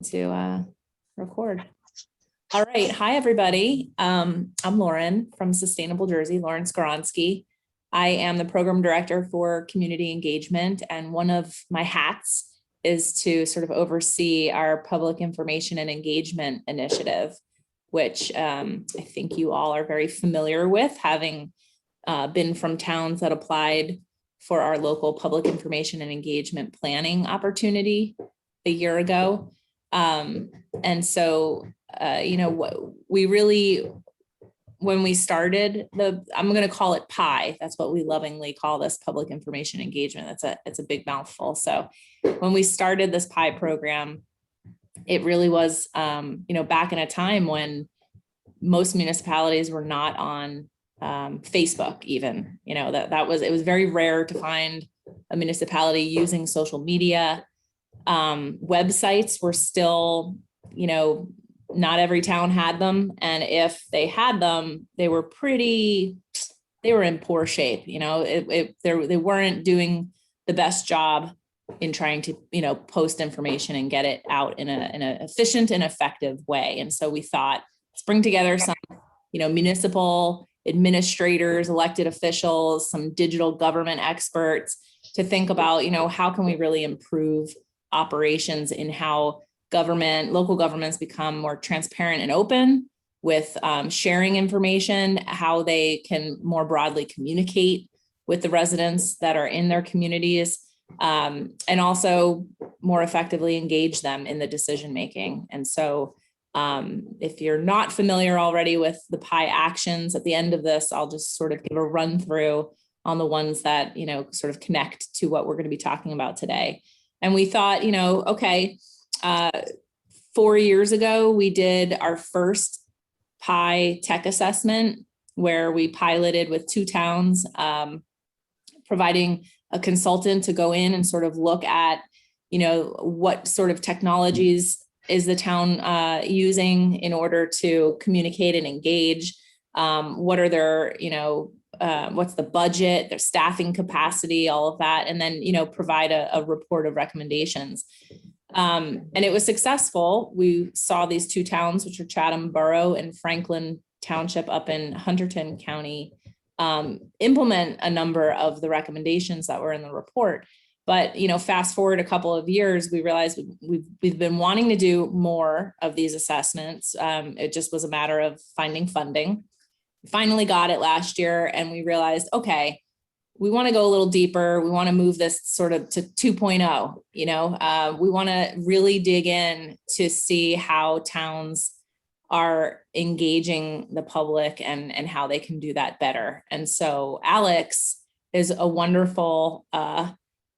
to record. All right. Hi, everybody. I'm Lauren from Sustainable Jersey, Lauren Skoronsky. I am the program director for community engagement, and one of my hats is to sort of oversee our public information and engagement initiative, which I think you all are very familiar with, having been from towns that applied for our local public information and engagement planning opportunity a year ago. And so, you know, what we really, when we started I'm going to call it PI. That's what we lovingly call this public information engagement. It's a big mouthful. So when we started this PI program, it really was, you know, back in a time when most municipalities were not on Facebook even, you know, it was very rare to find a municipality using social media. Websites were still, you know, not every town had them. And if they had them, they were in poor shape. You know, they weren't doing the best job in trying to, you know, post information and get it out in an efficient and effective way. And so we thought, let's bring together some, you know, municipal administrators, elected officials, some digital government experts to think about, you know, how can we really improve operations in how local governments become more transparent and open with sharing information, how they can more broadly communicate with the residents that are in their communities, and also more effectively engage them in the decision-making. And so if you're not familiar already with the PI actions, at the end of this, I'll just sort of give a run through on the ones that, you know, sort of connect to what we're going to be talking about today. And we thought, you know, okay, 4 years ago, we did our first PI tech assessment where we piloted with 2 towns, providing a consultant to go in and sort of look at, you know, what sort of technologies is the town using in order to communicate and engage? What are their, you know, what's the budget, their staffing capacity, all of that, and then, you know, provide a report of recommendations. And it was successful. We saw these 2 towns, which are Chatham Borough and Franklin Township up in Hunterdon County, implement a number of the recommendations that were in the report. But, you know, fast forward a couple of years, we realized we've been wanting to do more of these assessments. It just was a matter of finding funding. We finally got it last year, and we realized, okay, we want to go a little deeper. We want to move this sort of to 2.0, you know, we want to really dig in to see how towns are engaging the public and how they can do that better. And so Alex is a wonderful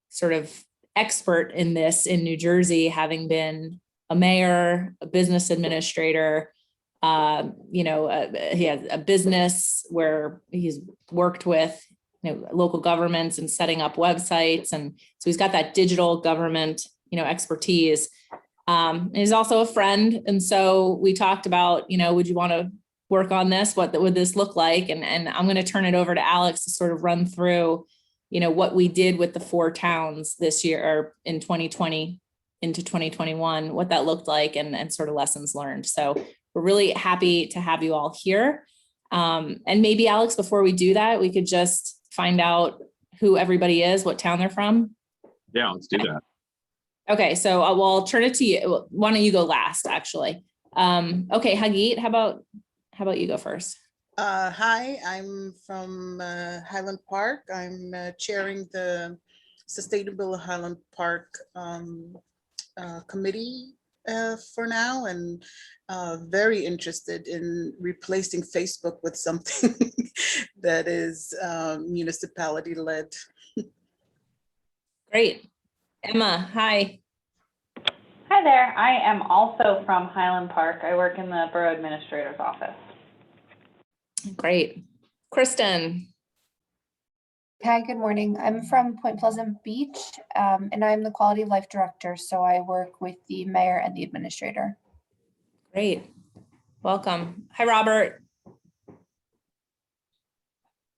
sort of expert in this in New Jersey, having been a mayor, a business administrator. You know, he has a business where he's worked with, you know, local governments and setting up websites. And so he's got that digital government, you know, expertise. He's also a friend. And so we talked about, you know, would you want to work on this? What would this look like? And I'm going to turn it over to Alex to sort of run through, you know, what we did with the 4 towns this year, or in 2020 into 2021, what that looked like, and sort of lessons learned. So we're really happy to have you all here. And maybe, Alex, before we do that, we could just find out who everybody is, what town they're from. Yeah, let's do that. Okay, so I'll turn it to you. Why don't you go last, actually? Okay, Hagit, how about you go first? Hi, I'm from Highland Park. I'm chairing the Sustainable Highland Park committee for now, and very interested in replacing Facebook with something that is municipality led. Great. Emma, hi. Hi there. I am also from Highland Park. I work in the Borough Administrator's office. Great. Kristen. Hi, good morning. I'm from Point Pleasant Beach, and I'm the Quality of Life Director, so I work with the mayor and the administrator. Great. Welcome. Hi, Robert.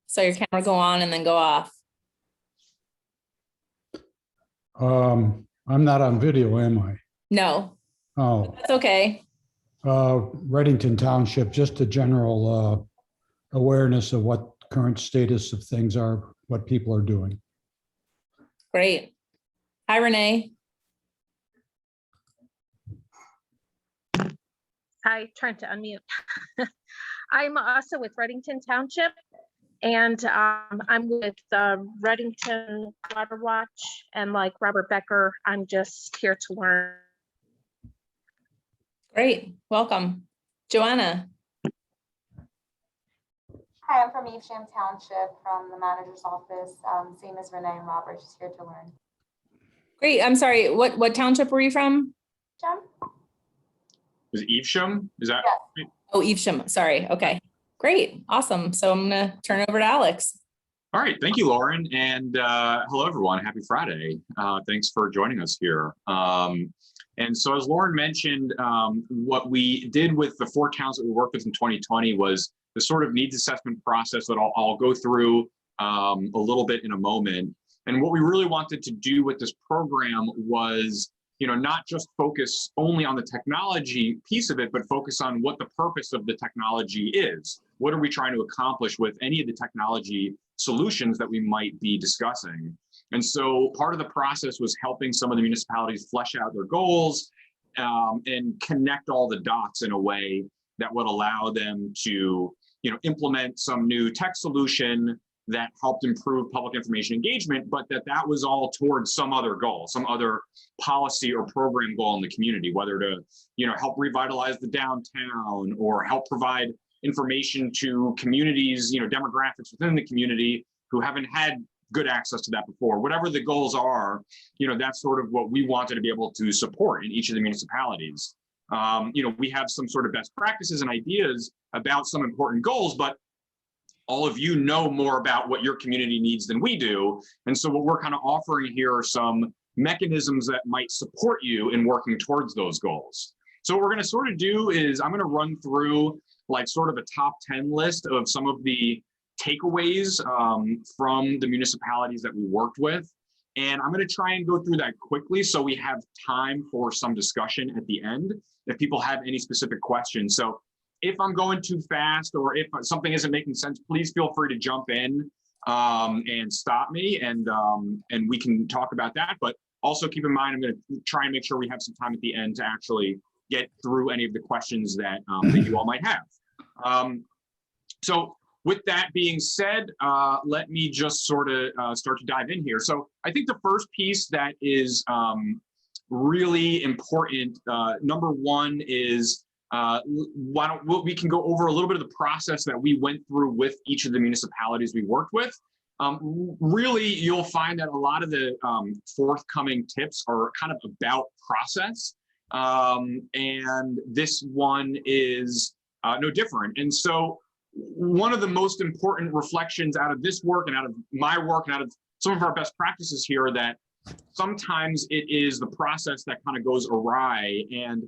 So your camera go on and then go off. I'm not on video, am I? No. Oh, That's okay. Reddington Township, just a general awareness of what current status of things are, what people are doing. Great. Hi, Renee. Hi, trying to unmute. I'm also with Reddington Township, and I'm with Reddington Water Watch, and like Robert Becker, I'm just here to learn. Great. Welcome. Joanna. Hi, I'm from Evesham Township, from the manager's office, same as Renee and Robert, just here to learn. Great. I'm sorry. What township were you from? Jem? Is it Evesham? Is that? Yes. Oh, Evesham. Sorry. Okay. Great. Awesome. So I'm going to turn over to Alex. All right. Thank you, Lauren. And hello, everyone. Happy Friday. Thanks for joining us here. And so as Lauren mentioned, what we did with the 4 towns that we worked with in 2020 was the sort of needs assessment process that I'll go through a little bit in a moment. And what we really wanted to do with this program was, not just focus only on the technology piece of it, but focus on what the purpose of the technology is. What are we trying to accomplish with any of the technology solutions that we might be discussing? And so part of the process was helping some of the municipalities flesh out their goals and connect all the dots in a way that would allow them to, implement some new tech solution that helped improve public information engagement, but that was all towards some other goal, some other policy or program goal in the community, whether to, help revitalize the downtown or help provide information to communities, demographics within the community who haven't had good access to that before. Whatever the goals are, that's sort of what we wanted to be able to support in each of the municipalities. We have some sort of best practices and ideas about some important goals, but all of you know more about what your community needs than we do. And so what we're kind of offering here are some mechanisms that might support you in working towards those goals. So what we're going to sort of do is I'm going to run through like sort of a top 10 list of some of the takeaways from the municipalities that we worked with. And I'm going to try and go through that quickly so we have time for some discussion at the end if people have any specific questions. So if I'm going too fast or if something isn't making sense, please feel free to jump in and stop me, and we can talk about that. But also keep in mind, I'm going to try and make sure we have some time at the end to actually get through any of the questions that, that you all might have. So with that being said, let me just sort of start to dive in here. So I think the first piece that is really important, number one is, we can go over a little bit of the process that we went through with each of the municipalities we worked with. Really, you'll find that a lot of the forthcoming tips are kind of about process. And this one is no different. And so one of the most important reflections out of this work and out of my work and out of some of our best practices here are that sometimes it is the process that kind of goes awry, and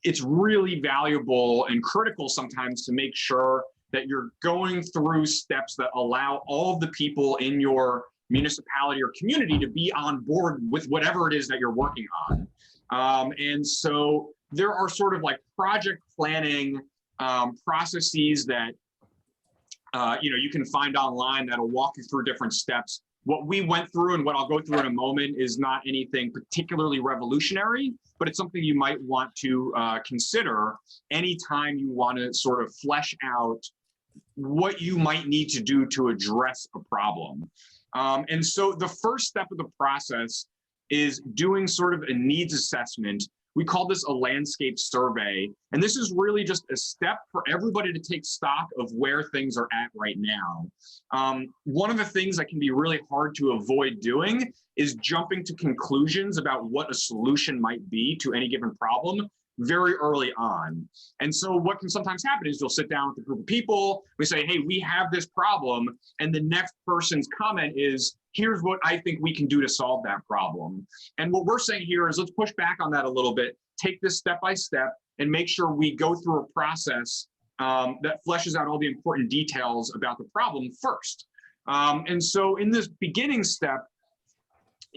it's really valuable and critical sometimes to make sure that you're going through steps that allow all of the people in your municipality or community to be on board with whatever it is that you're working on. And so there are sort of like project planning processes that you can find online that'll walk you through different steps. What we went through and what I'll go through in a moment is not anything particularly revolutionary, but it's something you might want to consider anytime you want to sort of flesh out what you might need to do to address a problem. And so the first step of the process is doing sort of a needs assessment. We call this a landscape survey. And this is really just a step for everybody to take stock of where things are at right now. One of the things that can be really hard to avoid doing is jumping to conclusions about what a solution might be to any given problem very early on. And so what can sometimes happen is you'll sit down with a group of people, we say, hey, we have this problem. And the next person's comment is, here's what I think we can do to solve that problem. And what we're saying here is let's push back on that a little bit, take this step by step, and make sure we go through a process that fleshes out all the important details about the problem first. And so in this beginning step,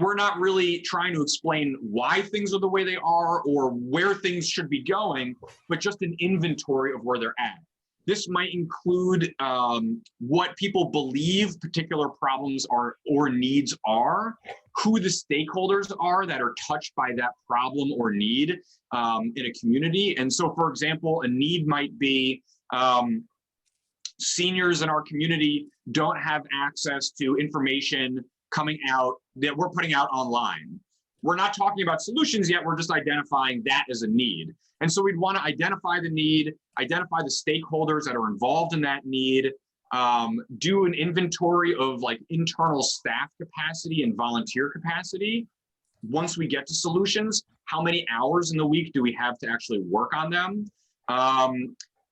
we're not really trying to explain why things are the way they are or where things should be going, but just an inventory of where they're at. This might include what people believe particular problems are or needs are, who the stakeholders are that are touched by that problem or need in a community. And so, for example, a need might be seniors in our community don't have access to information coming out that we're putting out online. We're not talking about solutions yet, we're just identifying that as a need. And so we'd want to identify the need, identify the stakeholders that are involved in that need, do an inventory of like internal staff capacity and volunteer capacity. Once we get to solutions, how many hours in the week do we have to actually work on them?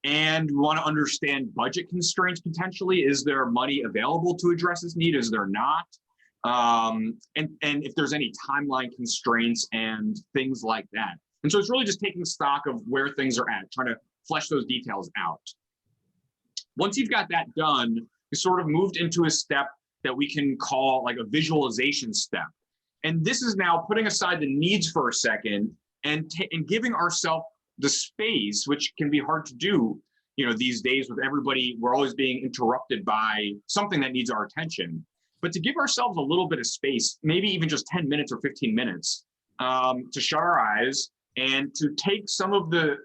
And we want to understand budget constraints potentially. Is there money available to address this need? Is there not? And if there's any timeline constraints and things like that. And so it's really just taking stock of where things are at, trying to flesh those details out. Once you've got that done, you sort of moved into a step that we can call like a visualization step. And this is now putting aside the needs for a second and giving ourselves the space, which can be hard to do, you know, these days with everybody, we're always being interrupted by something that needs our attention. But to give ourselves a little bit of space, maybe even just 10 minutes or 15 minutes, to shut our eyes and to take some of the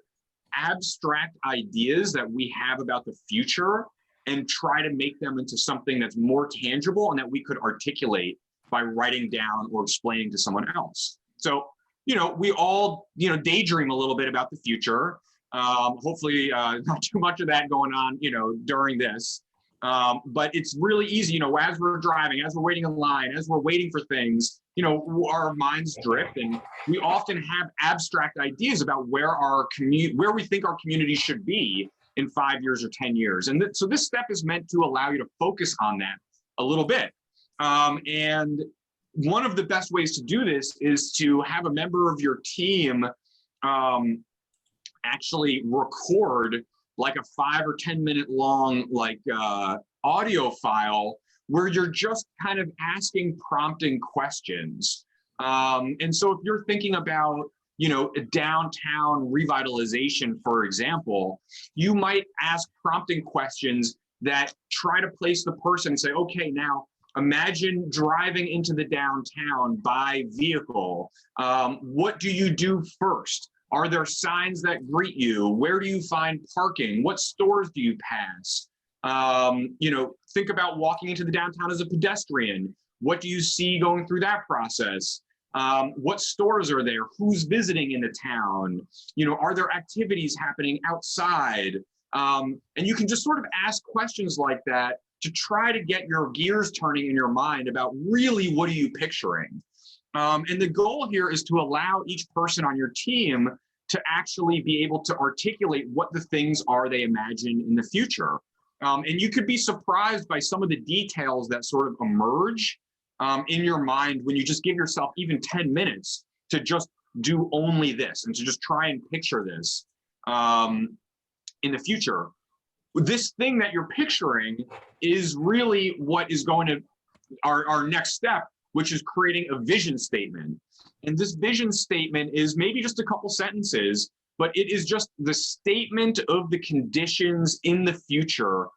abstract ideas that we have about the future and try to make them into something that's more tangible and that we could articulate by writing down or explaining to someone else. So, you know, we all, you know, daydream a little bit about the future. Hopefully not too much of that going on, you know, during this. But it's really easy, you know, as we're driving, as we're waiting in line, as we're waiting for things, you know, our minds drift, and we often have abstract ideas about where we think our community should be in 5 years or 10 years. And so this step is meant to allow you to focus on that a little bit. And one of the best ways to do this is to have a member of your team actually record like a 5 or 10 minute long audio file where you're just kind of asking prompting questions. And so if you're thinking about, you know, a downtown revitalization, for example, you might ask prompting questions that try to place the person and say, okay, now imagine driving into the downtown by vehicle. What do you do first? Are there signs that greet you? Where do you find parking? What stores do you pass? You know, think about walking into the downtown as a pedestrian. What do you see going through that process? What stores are there? Who's visiting in the town? You know, are there activities happening outside? And you can just sort of ask questions like that to try to get your gears turning in your mind about really what are you picturing? And the goal here is to allow each person on your team to actually be able to articulate what the things are they imagine in the future. And you could be surprised by some of the details that sort of emerge in your mind when you just give yourself even 10 minutes to just do only this and to just try and picture this in the future. This thing that you're picturing is really what is going to our next step, which is creating a vision statement. And this vision statement is maybe just a couple sentences, but it is just the statement of the conditions in the future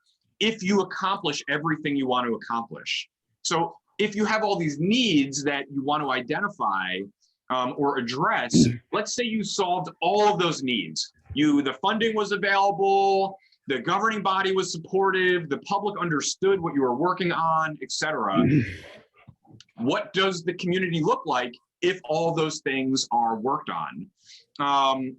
if you accomplish everything you want to accomplish. So if you have all these needs that you want to identify or address, let's say you solved all of those needs. The funding was available, the governing body was supportive, the public understood what you were working on, etc. What does the community look like if all those things are worked on?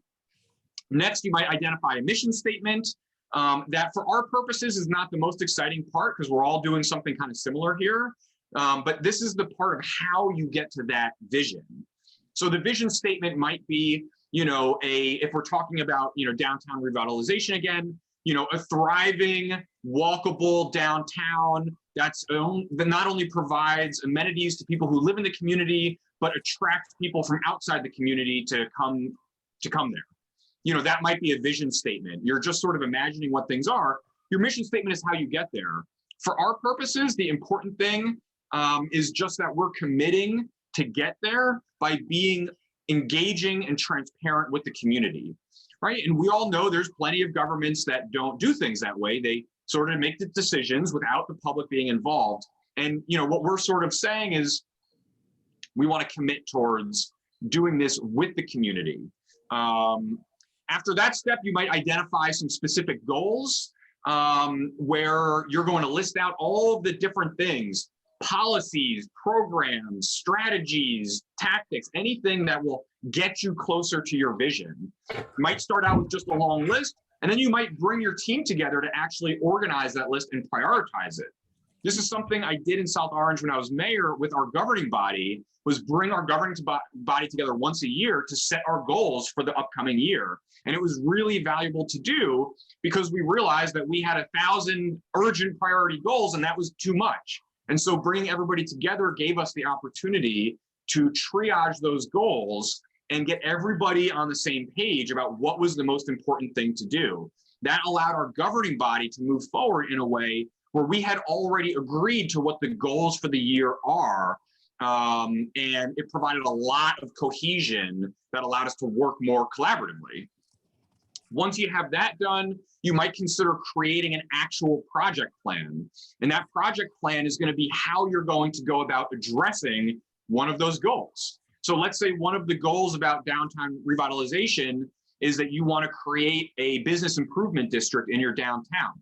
Next, you might identify a mission statement that for our purposes is not the most exciting part because we're all doing something kind of similar here. But this is the part of how you get to that vision. So the vision statement might be, you know, if we're talking about, you know, downtown revitalization again, you know, a thriving, walkable downtown that not only provides amenities to people who live in the community, but attracts people from outside the community to come there. You know, that might be a vision statement. You're just sort of imagining what things are. Your mission statement is how you get there. For our purposes, the important thing is just that we're committing to get there by being engaging and transparent with the community, right? And we all know there's plenty of governments that don't do things that way. They sort of make the decisions without the public being involved. And what we're sort of saying is we want to commit towards doing this with the community. After that step, you might identify some specific goals where you're going to list out all of the different things, policies, programs, strategies, tactics, anything that will get you closer to your vision. You might start out with just a long list, and then you might bring your team together to actually organize that list and prioritize it. This is something I did in South Orange when I was mayor with our governing body, was bring our governing body together once a year to set our goals for the upcoming year. And it was really valuable to do because we realized that we had 1,000 urgent priority goals and that was too much. And so bringing everybody together gave us the opportunity to triage those goals and get everybody on the same page about what was the most important thing to do. That allowed our governing body to move forward in a way where we had already agreed to what the goals for the year are. And it provided a lot of cohesion that allowed us to work more collaboratively. Once you have that done, you might consider creating an actual project plan. And that project plan is going to be how you're going to go about addressing one of those goals. So let's say one of the goals about downtown revitalization is that you want to create a business improvement district in your downtown.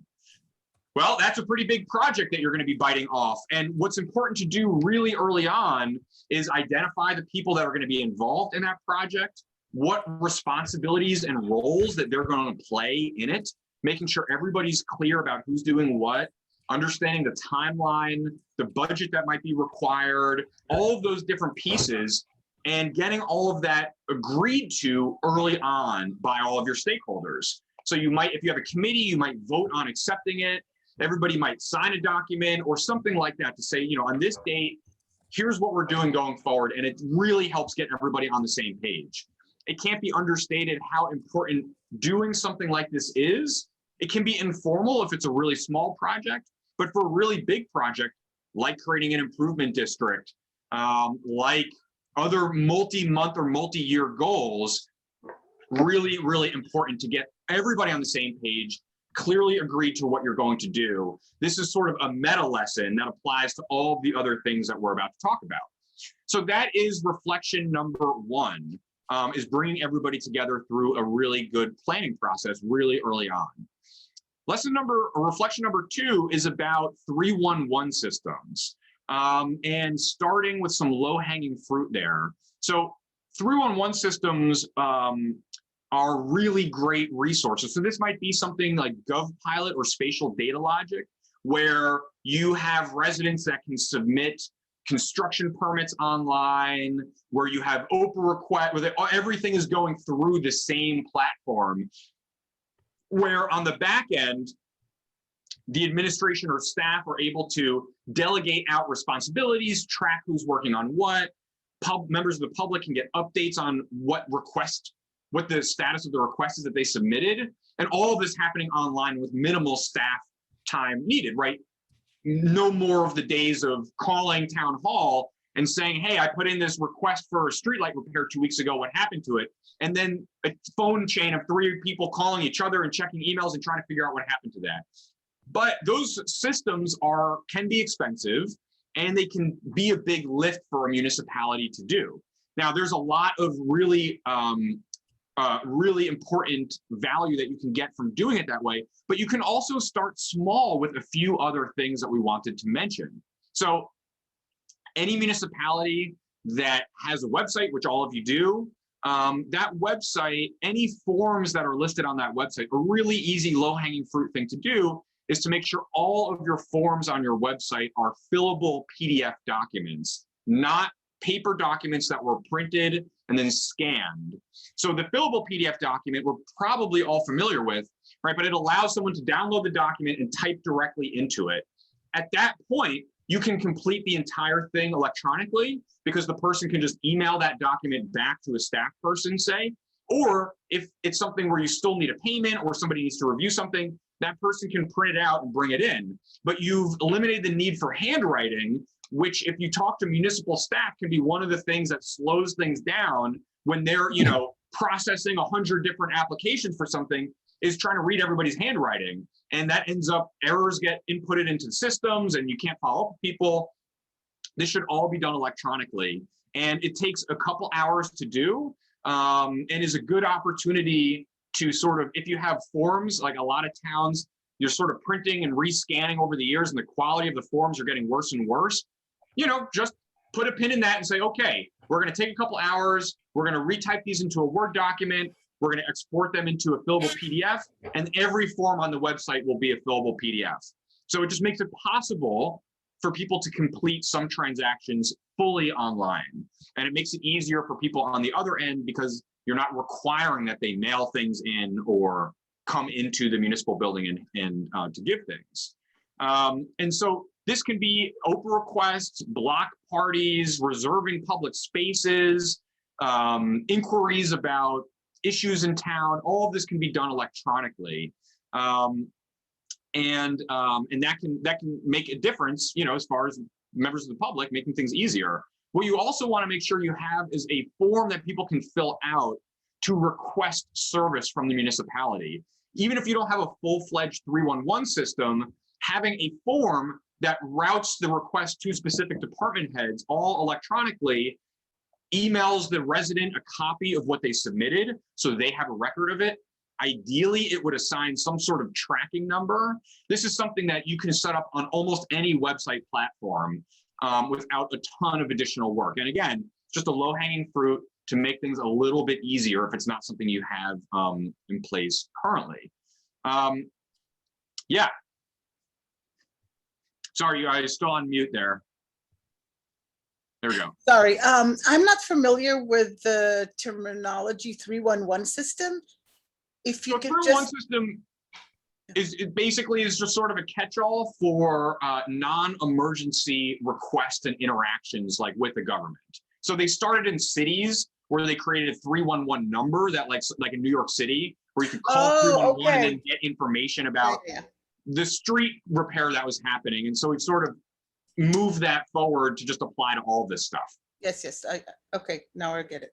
Well, that's a pretty big project that you're going to be biting off. And what's important to do really early on is identify the people that are going to be involved in that project, what responsibilities and roles that they're going to play in it, making sure everybody's clear about who's doing what, understanding the timeline, the budget that might be required, all of those different pieces, and getting all of that agreed to early on by all of your stakeholders. So you might, if you have a committee, you might vote on accepting it. Everybody might sign a document or something like that to say, on this date, here's what we're doing going forward. And it really helps get everybody on the same page. It can't be understated how important doing something like this is. It can be informal if it's a really small project, but for a really big project, like creating an improvement district, like other multi-month or multi-year goals, really, really important to get everybody on the same page, clearly agree to what you're going to do. This is sort of a meta lesson that applies to all the other things that we're about to talk about. So that is reflection number one, is bringing everybody together through a really good planning process really early on. Reflection number two is about 311 systems, and starting with some low-hanging fruit there. So 311 systems are really great resources. So this might be something like GovPilot or Spatial Data Logic, where you have residents that can submit construction permits online, where you have open request, where everything is going through the same platform, where on the back end, the administration or staff are able to delegate out responsibilities, track who's working on what, members of the public can get updates on what the status of the request is that they submitted, and all of this happening online with minimal staff time needed, right? No more of the days of calling town hall and saying, hey, I put in this request for a streetlight repair 2 weeks ago, what happened to it? And then a phone chain of 3 people calling each other and checking emails and trying to figure out what happened to that. But those systems can be expensive, and they can be a big lift for a municipality to do. Now, there's a lot of really important value that you can get from doing it that way, but you can also start small with a few other things that we wanted to mention. So any municipality that has a website, which all of you do, that website, any forms that are listed on that website, a really easy low-hanging fruit thing to do is to make sure all of your forms on your website are fillable PDF documents, not paper documents that were printed and then scanned. So the fillable PDF document we're probably all familiar with, right? But it allows someone to download the document and type directly into it. At that point, you can complete the entire thing electronically because the person can just email that document back to a staff person, say, or if it's something where you still need a payment or somebody needs to review something, that person can print it out and bring it in. But you've eliminated the need for handwriting which if you talk to municipal staff can be one of the things that slows things down when they're, you know, processing 100 different applications for something, is trying to read everybody's handwriting. And that ends up, errors get inputted into systems and you can't follow up with people. This should all be done electronically. And it takes a couple hours to do, and is a good opportunity to sort of, if you have forms, like a lot of towns, you're sort of printing and rescanning over the years and the quality of the forms are getting worse and worse, you know, just put a pin in that and say, okay, we're going to take a couple hours. We're going to retype these into a Word document. We're going to export them into a fillable PDF, and every form on the website will be a fillable PDF. So it just makes it possible for people to complete some transactions fully online. And it makes it easier for people on the other end because you're not requiring that they mail things in or come into the municipal building and to give things. And so this can be open requests, block parties, reserving public spaces, inquiries about issues in town. All of this can be done electronically. And that can make a difference, you know, as far as members of the public, making things easier. What you also want to make sure you have is a form that people can fill out to request service from the municipality. Even if you don't have a full-fledged 311 system, having a form that routes the request to specific department heads all electronically, emails the resident a copy of what they submitted so they have a record of it. Ideally, it would assign some sort of tracking number. This is something that you can set up on almost any website platform without a ton of additional work. And again, just a low-hanging fruit to make things a little bit easier if it's not something you have in place currently. Yeah. Sorry, you guys, still on mute there. There we go. Sorry, I'm not familiar with the terminology 311 system. If you So could 311 just system it basically is just sort of a catch-all for non-emergency requests and interactions like with the government. So they started in cities where they created a 311 number that like in New York City, where you can call 311 and then get information about the street repair that was happening. And so we've sort of moved that forward to just apply to all this stuff. Yes. Okay, now I get it.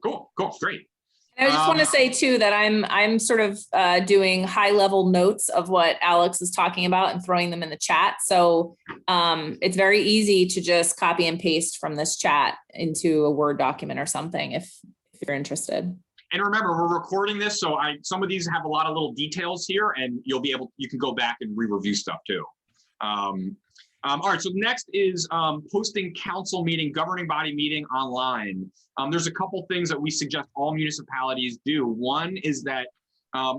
Cool, great. And I just want to say too that I'm sort of doing high level notes of what Alex is talking about and throwing them in the chat. So it's very easy to just copy and paste from this chat into a Word document or something if you're interested. And remember, we're recording this, so some of these have a lot of little details here, and you can go back and re-review stuff too. All right, so next is posting council meeting, governing body meeting online. There's a couple things that we suggest all municipalities do. One is that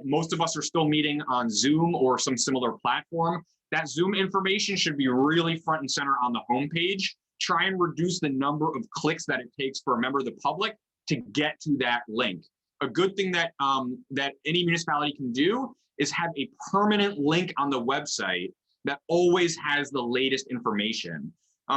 most of us are still meeting on Zoom or some similar platform. That Zoom information should be really front and center on the homepage. Try and reduce the number of clicks that it takes for a member of the public to get to that link. A good thing that any municipality can do is have a permanent link on the website that always has the latest information.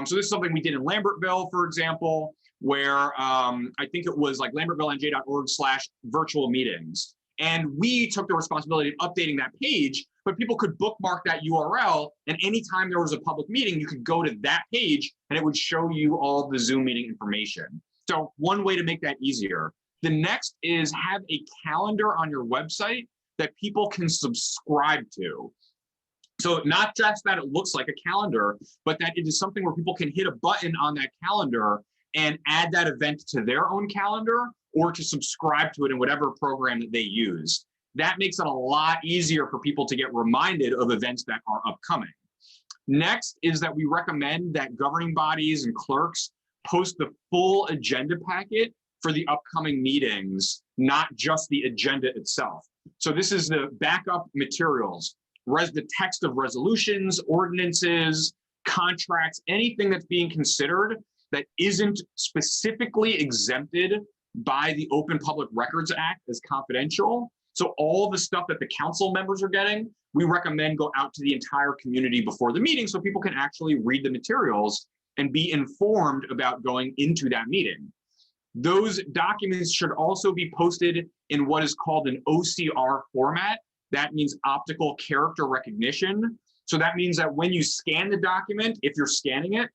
So this is something we did in Lambertville, for example, where I think it was like lambertvillenj.org/virtual meetings. And we took the responsibility of updating that page, but people could bookmark that URL, and anytime there was a public meeting, you could go to that page and it would show you all the Zoom meeting information. So one way to make that easier. The next is have a calendar on your website that people can subscribe to. So not just that it looks like a calendar, but that it is something where people can hit a button on that calendar and add that event to their own calendar or to subscribe to it in whatever program that they use. That makes it a lot easier for people to get reminded of events that are upcoming. Next is that we recommend that governing bodies and clerks post the full agenda packet for the upcoming meetings, not just the agenda itself. So this is the backup materials, the text of resolutions, ordinances, contracts, anything that's being considered that isn't specifically exempted by the Open Public Records Act as confidential. So all the stuff that the council members are getting, we recommend go out to the entire community before the meeting so people can actually read the materials and be informed about going into that meeting. Those documents should also be posted in what is called an OCR format. That means optical character recognition. So that means that when you scan the document, if you're scanning it,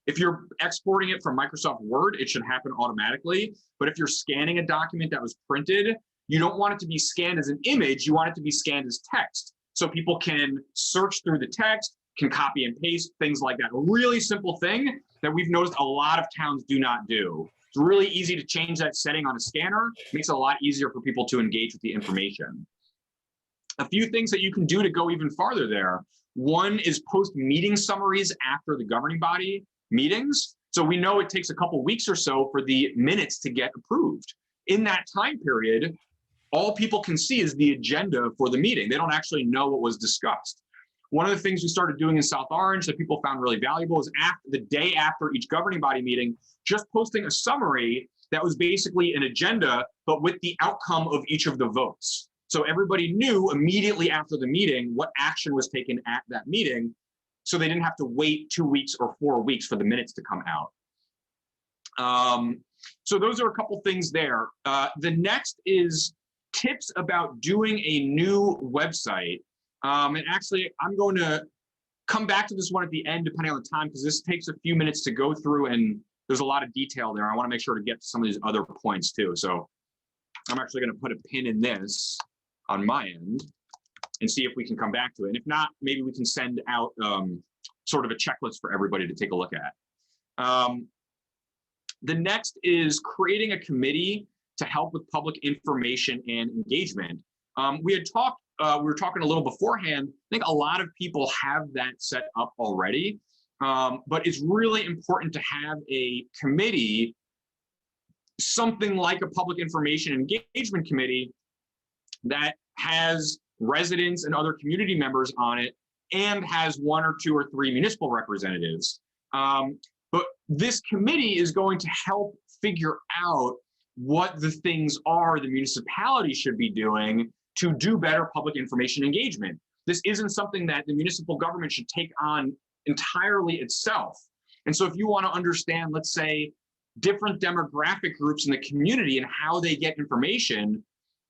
If you're exporting it from Microsoft Word, it should happen automatically. But if you're scanning a document that was printed, you don't want it to be scanned as an image, you want it to be scanned as text. So people can search through the text, can copy and paste, things like that. A really simple thing that we've noticed a lot of towns do not do. It's really easy to change that setting on a scanner. Makes it a lot easier for people to engage with the information. A few things that you can do to go even farther there. One is post meeting summaries after the governing body meetings. So we know it takes a couple weeks or so for the minutes to get approved. In that time period, all people can see is the agenda for the meeting. They don't actually know what was discussed. One of the things we started doing in South Orange that people found really valuable is the day after each governing body meeting, just posting a summary that was basically an agenda, but with the outcome of each of the votes. So everybody knew immediately after the meeting what action was taken at that meeting, so they didn't have to wait 2 weeks or 4 weeks for the minutes to come out. So those are a couple things there. The next is tips about doing a new website. And actually, I'm going to come back to this one at the end, depending on the time, because this takes a few minutes to go through and there's a lot of detail there. I want to make sure to get to some of these other points too. So I'm actually going to put a pin in this on my end and see if we can come back to it. And if not, maybe we can send out sort of a checklist for everybody to take a look at. The next is creating a committee to help with public information and engagement. We were talking a little beforehand. I think a lot of people have that set up already, but it's really important to have a committee, something like a public information engagement committee that has residents and other community members on it and has 1 or 2 or 3 municipal representatives. But this committee is going to help figure out what the things are the municipality should be doing to do better public information engagement. This isn't something that the municipal government should take on entirely itself. And so if you want to understand, let's say, different demographic groups in the community and how they get information,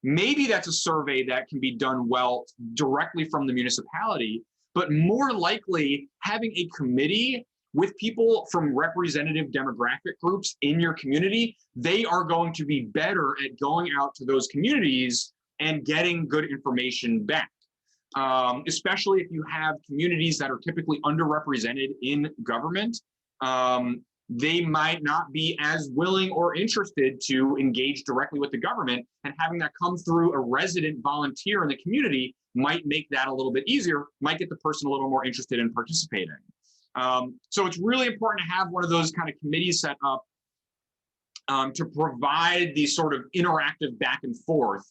maybe that's a survey that can be done well directly from the municipality, but more likely having a committee with people from representative demographic groups in your community, they are going to be better at going out to those communities and getting good information back. Especially if you have communities that are typically underrepresented in government, they might not be as willing or interested to engage directly with the government, and having that come through a resident volunteer in the community might make that a little bit easier, might get the person a little more interested in participating. So it's really important to have one of those kind of committees set up to provide these sort of interactive back and forth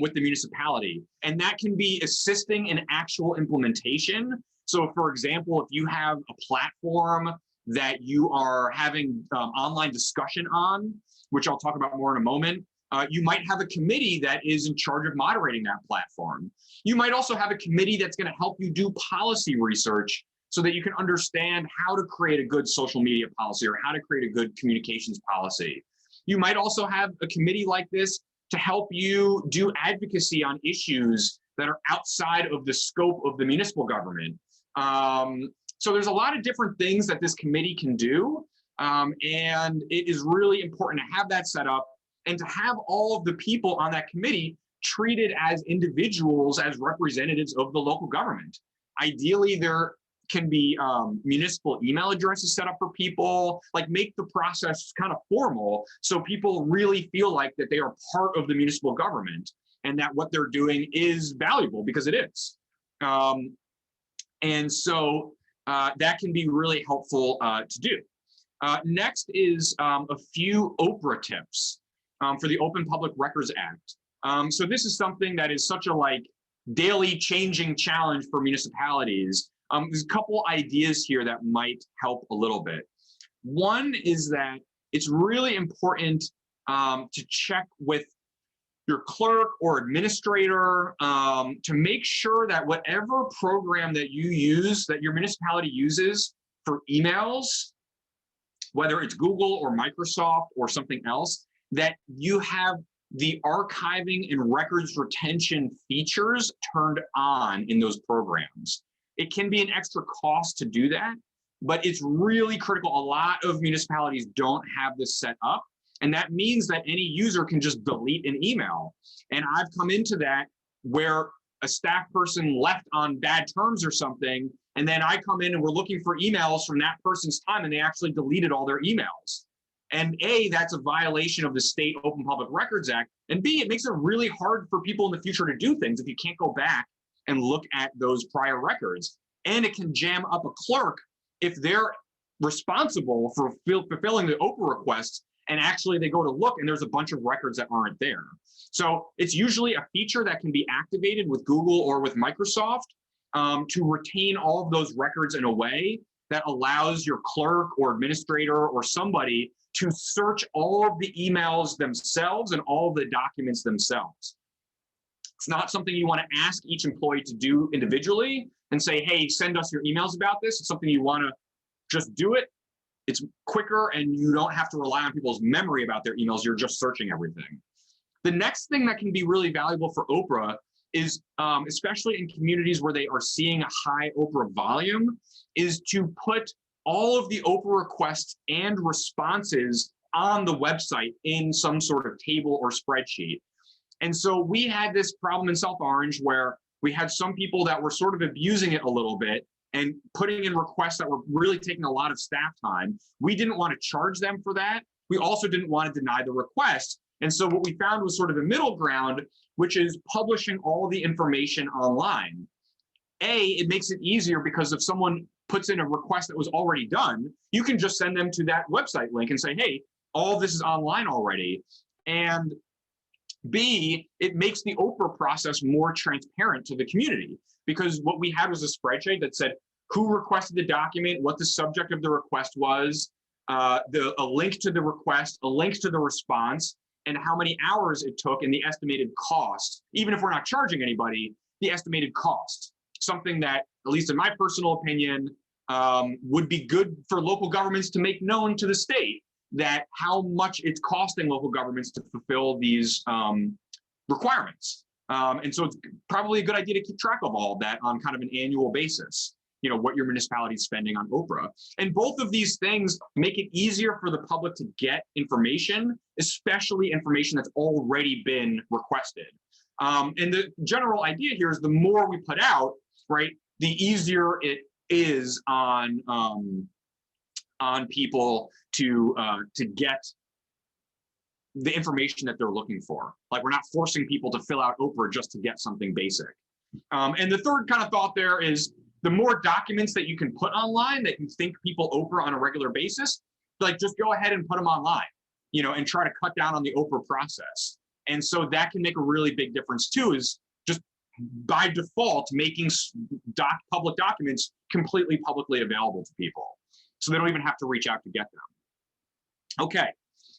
with the municipality. And that can be assisting in actual implementation. So for example, if you have a platform that you are having online discussion on, which I'll talk about more in a moment, you might have a committee that is in charge of moderating that platform. You might also have a committee that's going to help you do policy research so that you can understand how to create a good social media policy or how to create a good communications policy. You might also have a committee like this to help you do advocacy on issues that are outside of the scope of the municipal government. So there's a lot of different things that this committee can do. And it is really important to have that set up and to have all of the people on that committee treated as individuals, as representatives of the local government. Ideally, there can be municipal email addresses set up for people, like make the process kind of formal so people really feel like that they are part of the municipal government and that what they're doing is valuable, because it is. And so that can be really helpful to do. Next is a few Oprah tips for the Open Public Records Act. So this is something that is such a daily changing challenge for municipalities. There's a couple ideas here that might help a little bit. One is that it's really important to check with your clerk or administrator to make sure that whatever program that you use, that your municipality uses for emails, whether it's Google or Microsoft or something else, that you have the archiving and records retention features turned on in those programs. It can be an extra cost to do that, but it's really critical. A lot of municipalities don't have this set up. And that means that any user can just delete an email. And I've come into that where a staff person left on bad terms or something, and then I come in and we're looking for emails from that person's time, and they actually deleted all their emails. And A, that's a violation of the state Open Public Records Act. And B, it makes it really hard for people in the future to do things if you can't go back and look at those prior records. And it can jam up a clerk if they're responsible for fulfilling the Oprah requests, and actually they go to look and there's a bunch of records that aren't there. So it's usually a feature that can be activated with Google or with Microsoft to retain all of those records in a way that allows your clerk or administrator or somebody to search all of the emails themselves and all of the documents themselves. It's not something you want to ask each employee to do individually and say, hey, send us your emails about this. It's something you want to just do it. It's quicker and you don't have to rely on people's memory about their emails. You're just searching everything. The next thing that can be really valuable for Oprah is, especially in communities where they are seeing a high Oprah volume, is to put all of the Oprah requests and responses on the website in some sort of table or spreadsheet. And so we had this problem in South Orange where we had some people that were sort of abusing it a little bit and putting in requests that were really taking a lot of staff time. We didn't want to charge them for that. We also didn't want to deny the request. And so what we found was sort of a middle ground, which is publishing all the information online. It makes it easier because if someone puts in a request that was already done, you can just send them to that website link and say, hey, all of this is online already. And B, it makes the Oprah process more transparent to the community, because what we had was a spreadsheet that said who requested the document, what the subject of the request was, a link to the request, a link to the response, and how many hours it took and the estimated cost. Even if we're not charging anybody, the estimated cost. Something that, at least in my personal opinion, would be good for local governments to make known to the state, that how much it's costing local governments to fulfill these requirements. And so it's probably a good idea to keep track of all of that on kind of an annual basis, you know, what your municipality is spending on Oprah. And both of these things make it easier for the public to get information, especially information that's already been requested. And the general idea here is the more we put out, right, the easier it is on people to get the information that they're looking for. Like, we're not forcing people to fill out Oprah just to get something basic. And the third kind of thought there is the more documents that you can put online that you think people Oprah on a regular basis, like, just go ahead and put them online, you know, and try to cut down on the Oprah process. And so that can make a really big difference too, is just by default making public documents completely publicly available to people, so they don't even have to reach out to get them. Okay,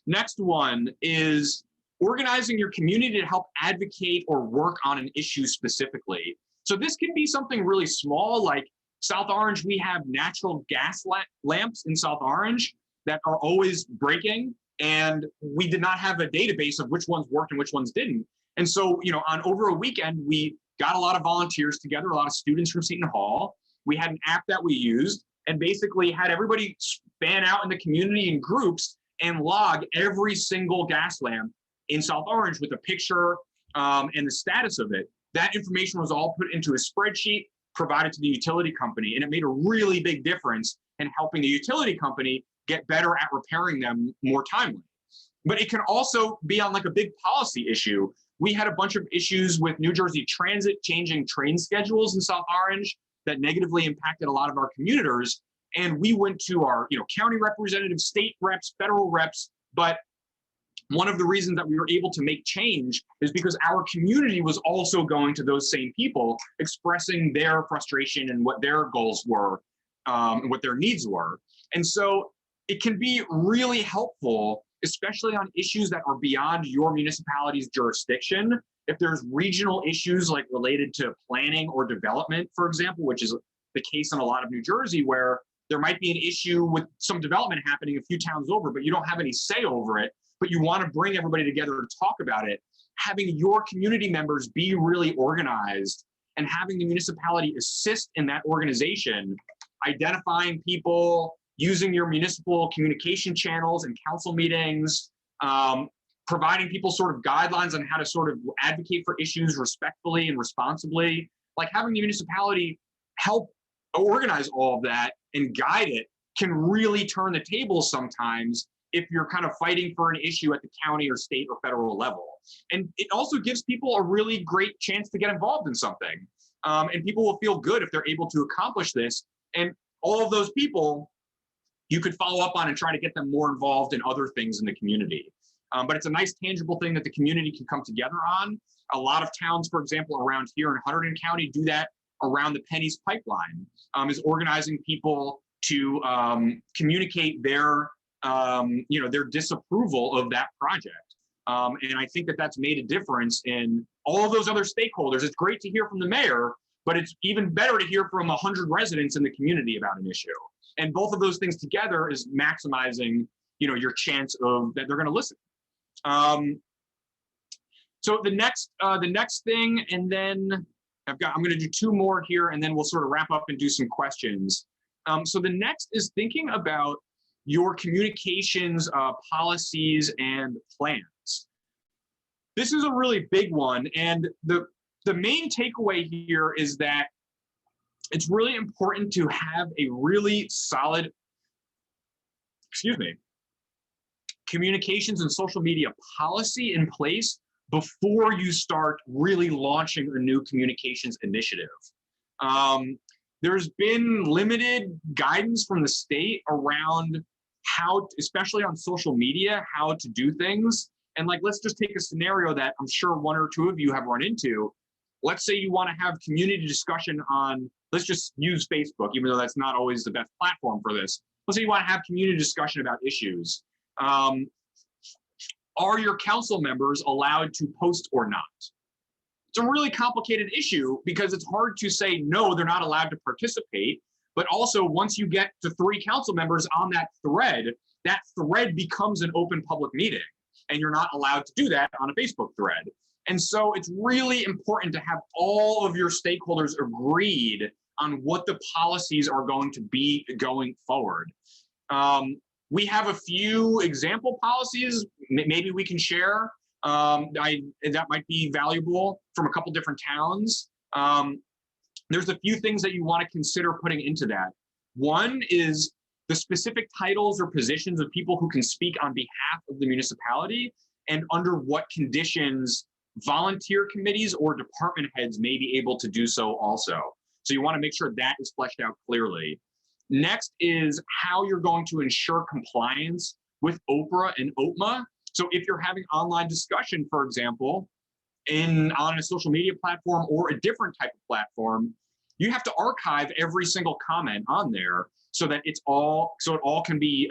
next one is organizing your community to help advocate or work on an issue specifically. So this can be something really small, like South Orange, we have natural gas lamps in South Orange that are always breaking, and we did not have a database of which ones worked and which ones didn't. And so, you know, over a weekend, we got a lot of volunteers together, a lot of students from Seton Hall. We had an app that we used and basically had everybody span out in the community in groups and log every single gas lamp in South Orange with a picture and the status of it. That information was all put into a spreadsheet provided to the utility company, and it made a really big difference in helping the utility company get better at repairing them more timely. But it can also be on like a big policy issue. We had a bunch of issues with New Jersey Transit changing train schedules in South Orange that negatively impacted a lot of our commuters. And we went to our, you know, county representatives, state reps, federal reps. But one of the reasons that we were able to make change is because our community was also going to those same people, expressing their frustration and what their goals were and what their needs were. And so it can be really helpful, especially on issues that are beyond your municipality's jurisdiction. If there's regional issues like related to planning or development, for example, which is the case in a lot of New Jersey, where there might be an issue with some development happening a few towns over, but you don't have any say over it, but you want to bring everybody together to talk about it. Having your community members be really organized and having the municipality assist in that organization, identifying people, using your municipal communication channels and council meetings, providing people sort of guidelines on how to sort of advocate for issues respectfully and responsibly. Like having the municipality help organize all of that and guide it can really turn the tables sometimes if you're kind of fighting for an issue at the county or state or federal level. And it also gives people a really great chance to get involved in something. And people will feel good if they're able to accomplish this. And all of those people, you could follow up on and try to get them more involved in other things in the community. But it's a nice tangible thing that the community can come together on. A lot of towns, for example, around here in Hunterdon County do that around the Pennies Pipeline, is organizing people to communicate their their disapproval of that project. And I think that that's made a difference in all of those other stakeholders. It's great to hear from the mayor, but it's even better to hear from 100 residents in the community about an issue. And both of those things together is maximizing, your chance of that they're going to listen. So the next thing, and then I'm going to do two more here, and then we'll sort of wrap up and do some questions. So the next is thinking about your communications policies and plans. This is a really big one, and the main takeaway here is that it's really important to have a really solid, communications and social media policy in place before you start really launching a new communications initiative. There's been limited guidance from the state around how, especially on social media, how to do things. And like, let's just take a scenario that I'm sure one or two of you have run into. Let's say you want to have community discussion on, let's just use Facebook, even though that's not always the best platform for this. Let's say you want to have community discussion about issues. Are your council members allowed to post or not? It's a really complicated issue because it's hard to say, no, they're not allowed to participate. But also, once you get to 3 council members on that thread becomes an open public meeting, and you're not allowed to do that on a Facebook thread. And so it's really important to have all of your stakeholders agreed on what the policies are going to be going forward. We have a few example policies maybe we can share that might be valuable from a couple different towns. There's a few things that you want to consider putting into that. One is the specific titles or positions of people who can speak on behalf of the municipality and under what conditions volunteer committees or department heads may be able to do so also. So you want to make sure that is fleshed out clearly. Next is how you're going to ensure compliance with OPRA and OPMA. So if you're having online discussion, for example, on a social media platform or a different type of platform, you have to archive every single comment on there so that it all can be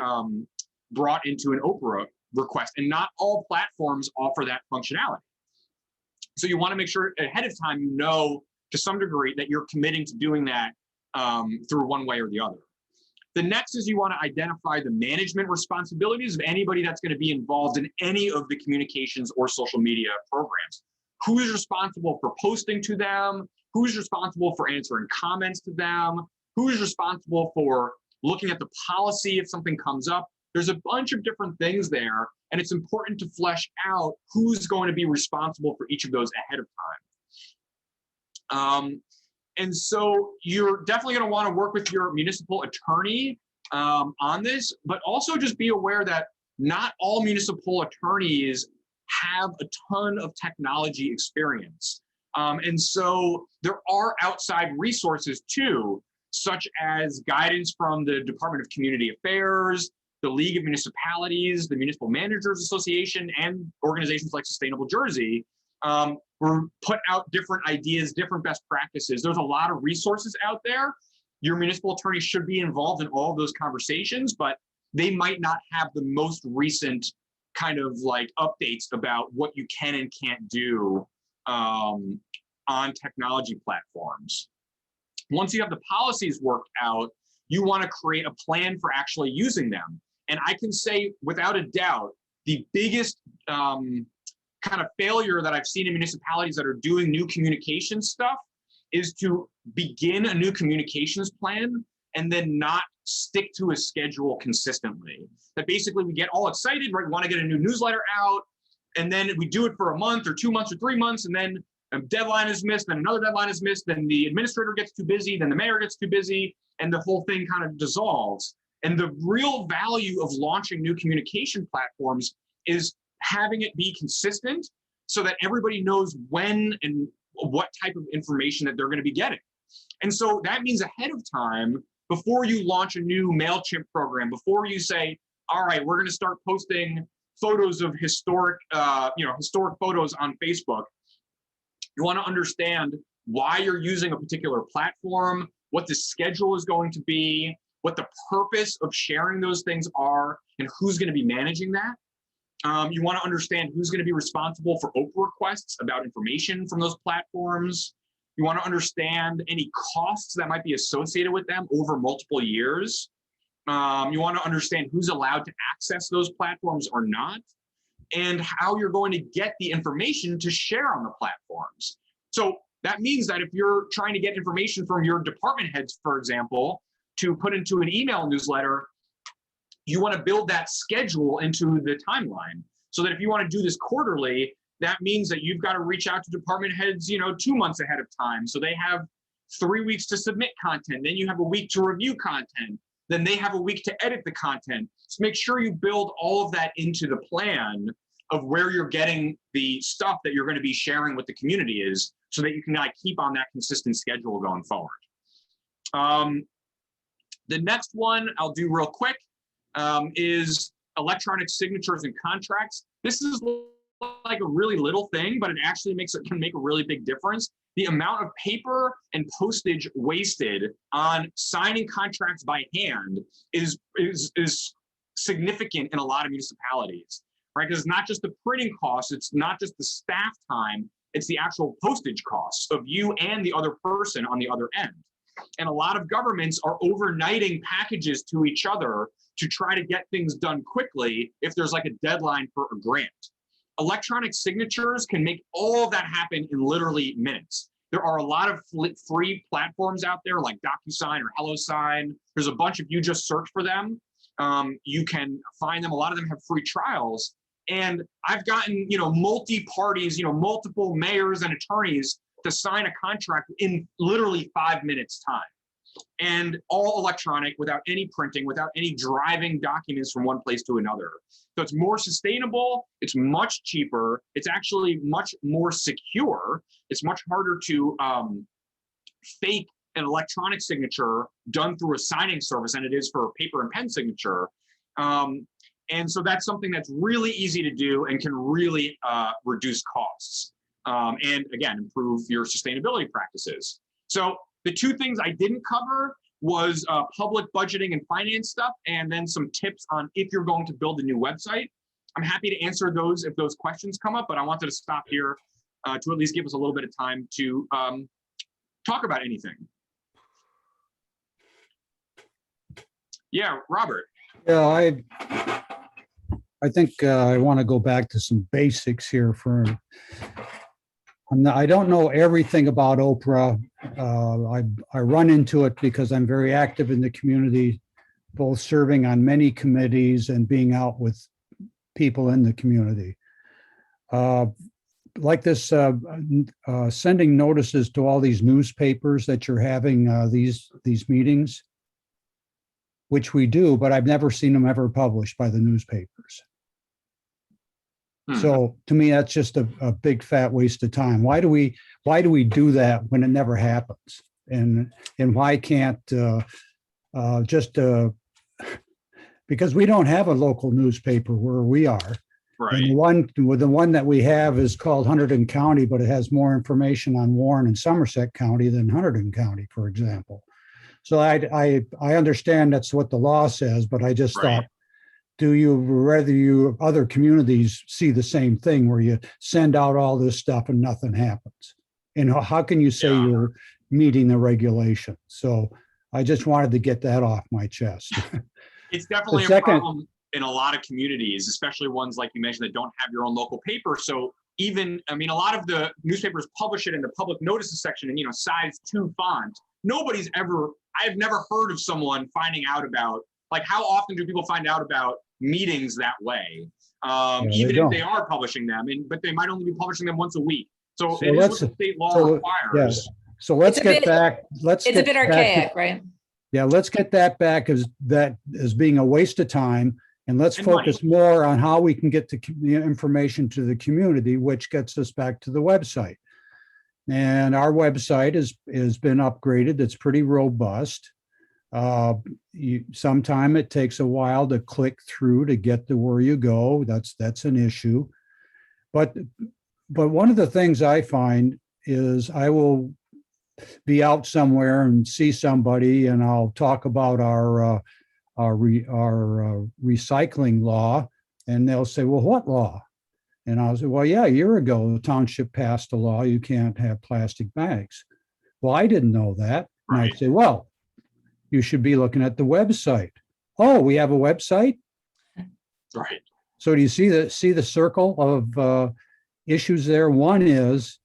brought into an OPRA request. And not all platforms offer that functionality. So you want to make sure ahead of time, to some degree that you're committing to doing that through one way or the other. The next is you want to identify the management responsibilities of anybody that's going to be involved in any of the communications or social media programs. Who's responsible for posting to them? Who's responsible for answering comments to them? Who's responsible for looking at the policy if something comes up? There's a bunch of different things there, and it's important to flesh out who's going to be responsible for each of those ahead of time. And so you're definitely going to want to work with your municipal attorney on this, but also just be aware that not all municipal attorneys have a ton of technology experience. And so there are outside resources too, such as guidance from the Department of Community Affairs, the League of Municipalities, the Municipal Managers Association, and organizations like Sustainable Jersey. We're put out different ideas, different best practices. There's a lot of resources out there. Your municipal attorney should be involved in all of those conversations, but they might not have the most recent kind of like updates about what you can and can't do on technology platforms. Once you have the policies worked out, you want to create a plan for actually using them. And I can say without a doubt, the biggest kind of failure that I've seen in municipalities that are doing new communication stuff is to begin a new communications plan and then not stick to a schedule consistently. That basically we get all excited, right? We want to get a new newsletter out, and then we do it for a month or 2 months or 3 months, and then a deadline is missed, then another deadline is missed, then the administrator gets too busy, then the mayor gets too busy, and the whole thing kind of dissolves. And the real value of launching new communication platforms is having it be consistent so that everybody knows when and what type of information that they're going to be getting. And so that means ahead of time, before you launch a new MailChimp program, before you say, all right, we're going to start posting photos of historic photos on Facebook, you want to understand why you're using a particular platform, what the schedule is going to be, what the purpose of sharing those things are, and who's going to be managing that. You want to understand who's going to be responsible for open requests about information from those platforms. You want to understand any costs that might be associated with them over multiple years. You want to understand who's allowed to access those platforms or not, and how you're going to get the information to share on the platforms. So that means that if you're trying to get information from your department heads, for example, to put into an email newsletter, you want to build that schedule into the timeline so that if you want to do this quarterly, that means that you've got to reach out to department heads, 2 months ahead of time. So they have 3 weeks to submit content. Then you have a week to review content. Then they have a week to edit the content. So make sure you build all of that into the plan of where you're getting the stuff that you're going to be sharing with the community is, so that you can keep on that consistent schedule going forward. The next one I'll do real quick is electronic signatures and contracts. This is like a really little thing, but it actually can make a really big difference. The amount of paper and postage wasted on signing contracts by hand is significant in a lot of municipalities, right? Because it's not just the printing costs, it's not just the staff time, it's the actual postage costs of you and the other person on the other end. And a lot of governments are overnighting packages to each other to try to get things done quickly if there's like a deadline for a grant. Electronic signatures can make all of that happen in literally minutes. There are a lot of free platforms out there like DocuSign or HelloSign. There's a bunch of, you just search for them. You can find them. A lot of them have free trials. And I've gotten, multi-parties, multiple mayors and attorneys to sign a contract in literally 5 minutes time. And all electronic, without any printing, without any driving documents from one place to another. So it's more sustainable, it's much cheaper, it's actually much more secure. It's much harder to fake an electronic signature done through a signing service than it is for a paper and pen signature. And so that's something that's really easy to do and can really reduce costs. And again, improve your sustainability practices. So the 2 things I didn't cover was public budgeting and finance stuff, and then some tips on if you're going to build a new website. I'm happy to answer those if those questions come up, but I wanted to stop here to at least give us a little bit of time to talk about anything. Yeah, Robert. Yeah, I think I want to go back to some basics here I don't know everything about Oprah. I run into it because I'm very active in the community, both serving on many committees and being out with people in the community. Like this, sending notices to all these newspapers that you're having these meetings, which we do, but I've never seen them ever published by the newspapers. So to me, that's just a big fat waste of time. Why do we do that when it never happens? And why can't because we don't have a local newspaper where we are. Right. And the one that we have is called Hunterdon County, but it has more information on Warren and Somerset County than Hunterdon County, for example. So I understand that's what the law says, but I just thought, whether other communities see the same thing where you send out all this stuff and nothing happens? And how can you say you're meeting the regulation? So I just wanted to get that off my chest. It's definitely a problem in a lot of communities, especially ones like you mentioned that don't have your own local paper. So a lot of the newspapers publish it in the public notices section in, size 2 font. Nobody's ever I've never heard of someone finding out about, like, how often do people find out about meetings that way? Even if they are publishing them, but they might only be publishing them once a week. So it is what the state law requires. So let's It's a get bit- back. It's a bit archaic, right? Yeah, let's get that back as being a waste of time. And let's And focus more on how we can get the information to the community, which gets us back to the website. And our website has been upgraded. It's pretty robust. Sometime it takes a while to click through to get to where you go. That's an issue. But one of the things I find is I will be out somewhere and see somebody, and I'll talk about our recycling law, and they'll say, "Well, what law?" And I'll say, "Well, yeah, a year ago, the township passed a law you can't have plastic bags." Well, I didn't know that. And I'd say, "Well, you should be looking at the website." Oh, we have a website? Right. So do you see the circle of issues there? One is,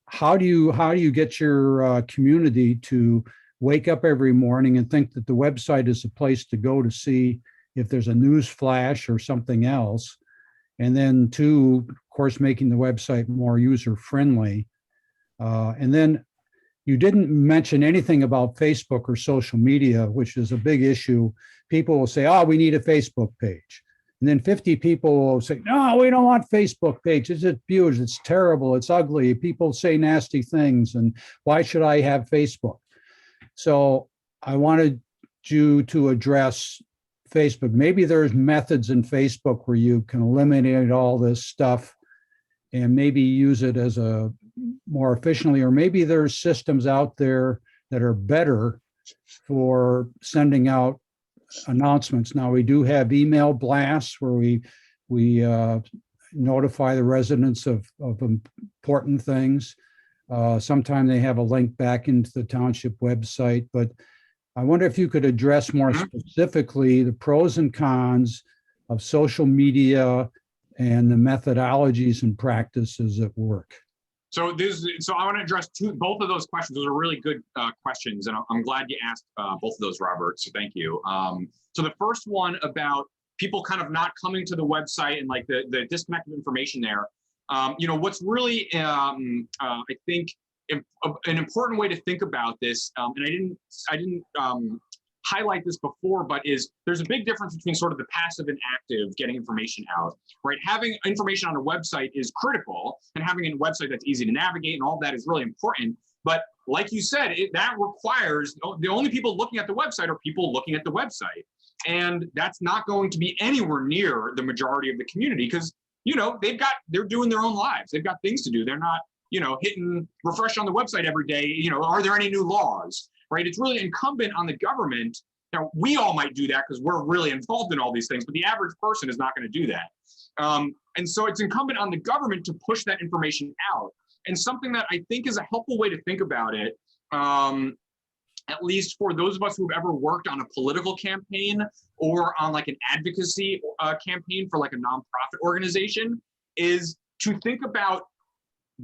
how do you get your community to wake up every morning and think that the website is a place to go to see if there's a news flash or something else? And then two, of course, making the website more user-friendly. And then you didn't mention anything about Facebook or social media, which is a big issue. People will say, "Oh, we need a Facebook page." And then 50 people will say, "No, we don't want Facebook page. It's abused. It's terrible. It's ugly. People say nasty things. And why should I have Facebook?" So I wanted you to address Facebook. Maybe there's methods in Facebook where you can eliminate all this stuff and maybe use it as a more efficiently, or maybe there's systems out there that are better for sending out announcements. Now, we do have email blasts where we notify the residents of important things. Sometimes they have a link back into the township website, but I wonder if you could address more specifically the pros and cons of social media and the methodologies and practices at work. So I want to address both of those questions. Those are really good questions, and I'm glad you asked both of those, Robert. So thank you. So the first one about people kind of not coming to the website and like the disconnect of information there. What's really I think an important way to think about this, and I didn't highlight this before, but there's a big difference between sort of the passive and active getting information out, right? Having information on a website is critical, and having a website that's easy to navigate and all that is really important. But like you said, that requires the only people looking at the website are people looking at the website. And that's not going to be anywhere near the majority of the community because, they're doing their own lives. They've got things to do. They're not, hitting refresh on the website every day. Are there any new laws? Right? It's really incumbent on the government. Now, we all might do that because we're really involved in all these things, but the average person is not going to do that. And so it's incumbent on the government to push that information out. And something that I think is a helpful way to think about it, at least for those of us who've ever worked on a political campaign or on like an advocacy campaign for like a nonprofit organization, is to think about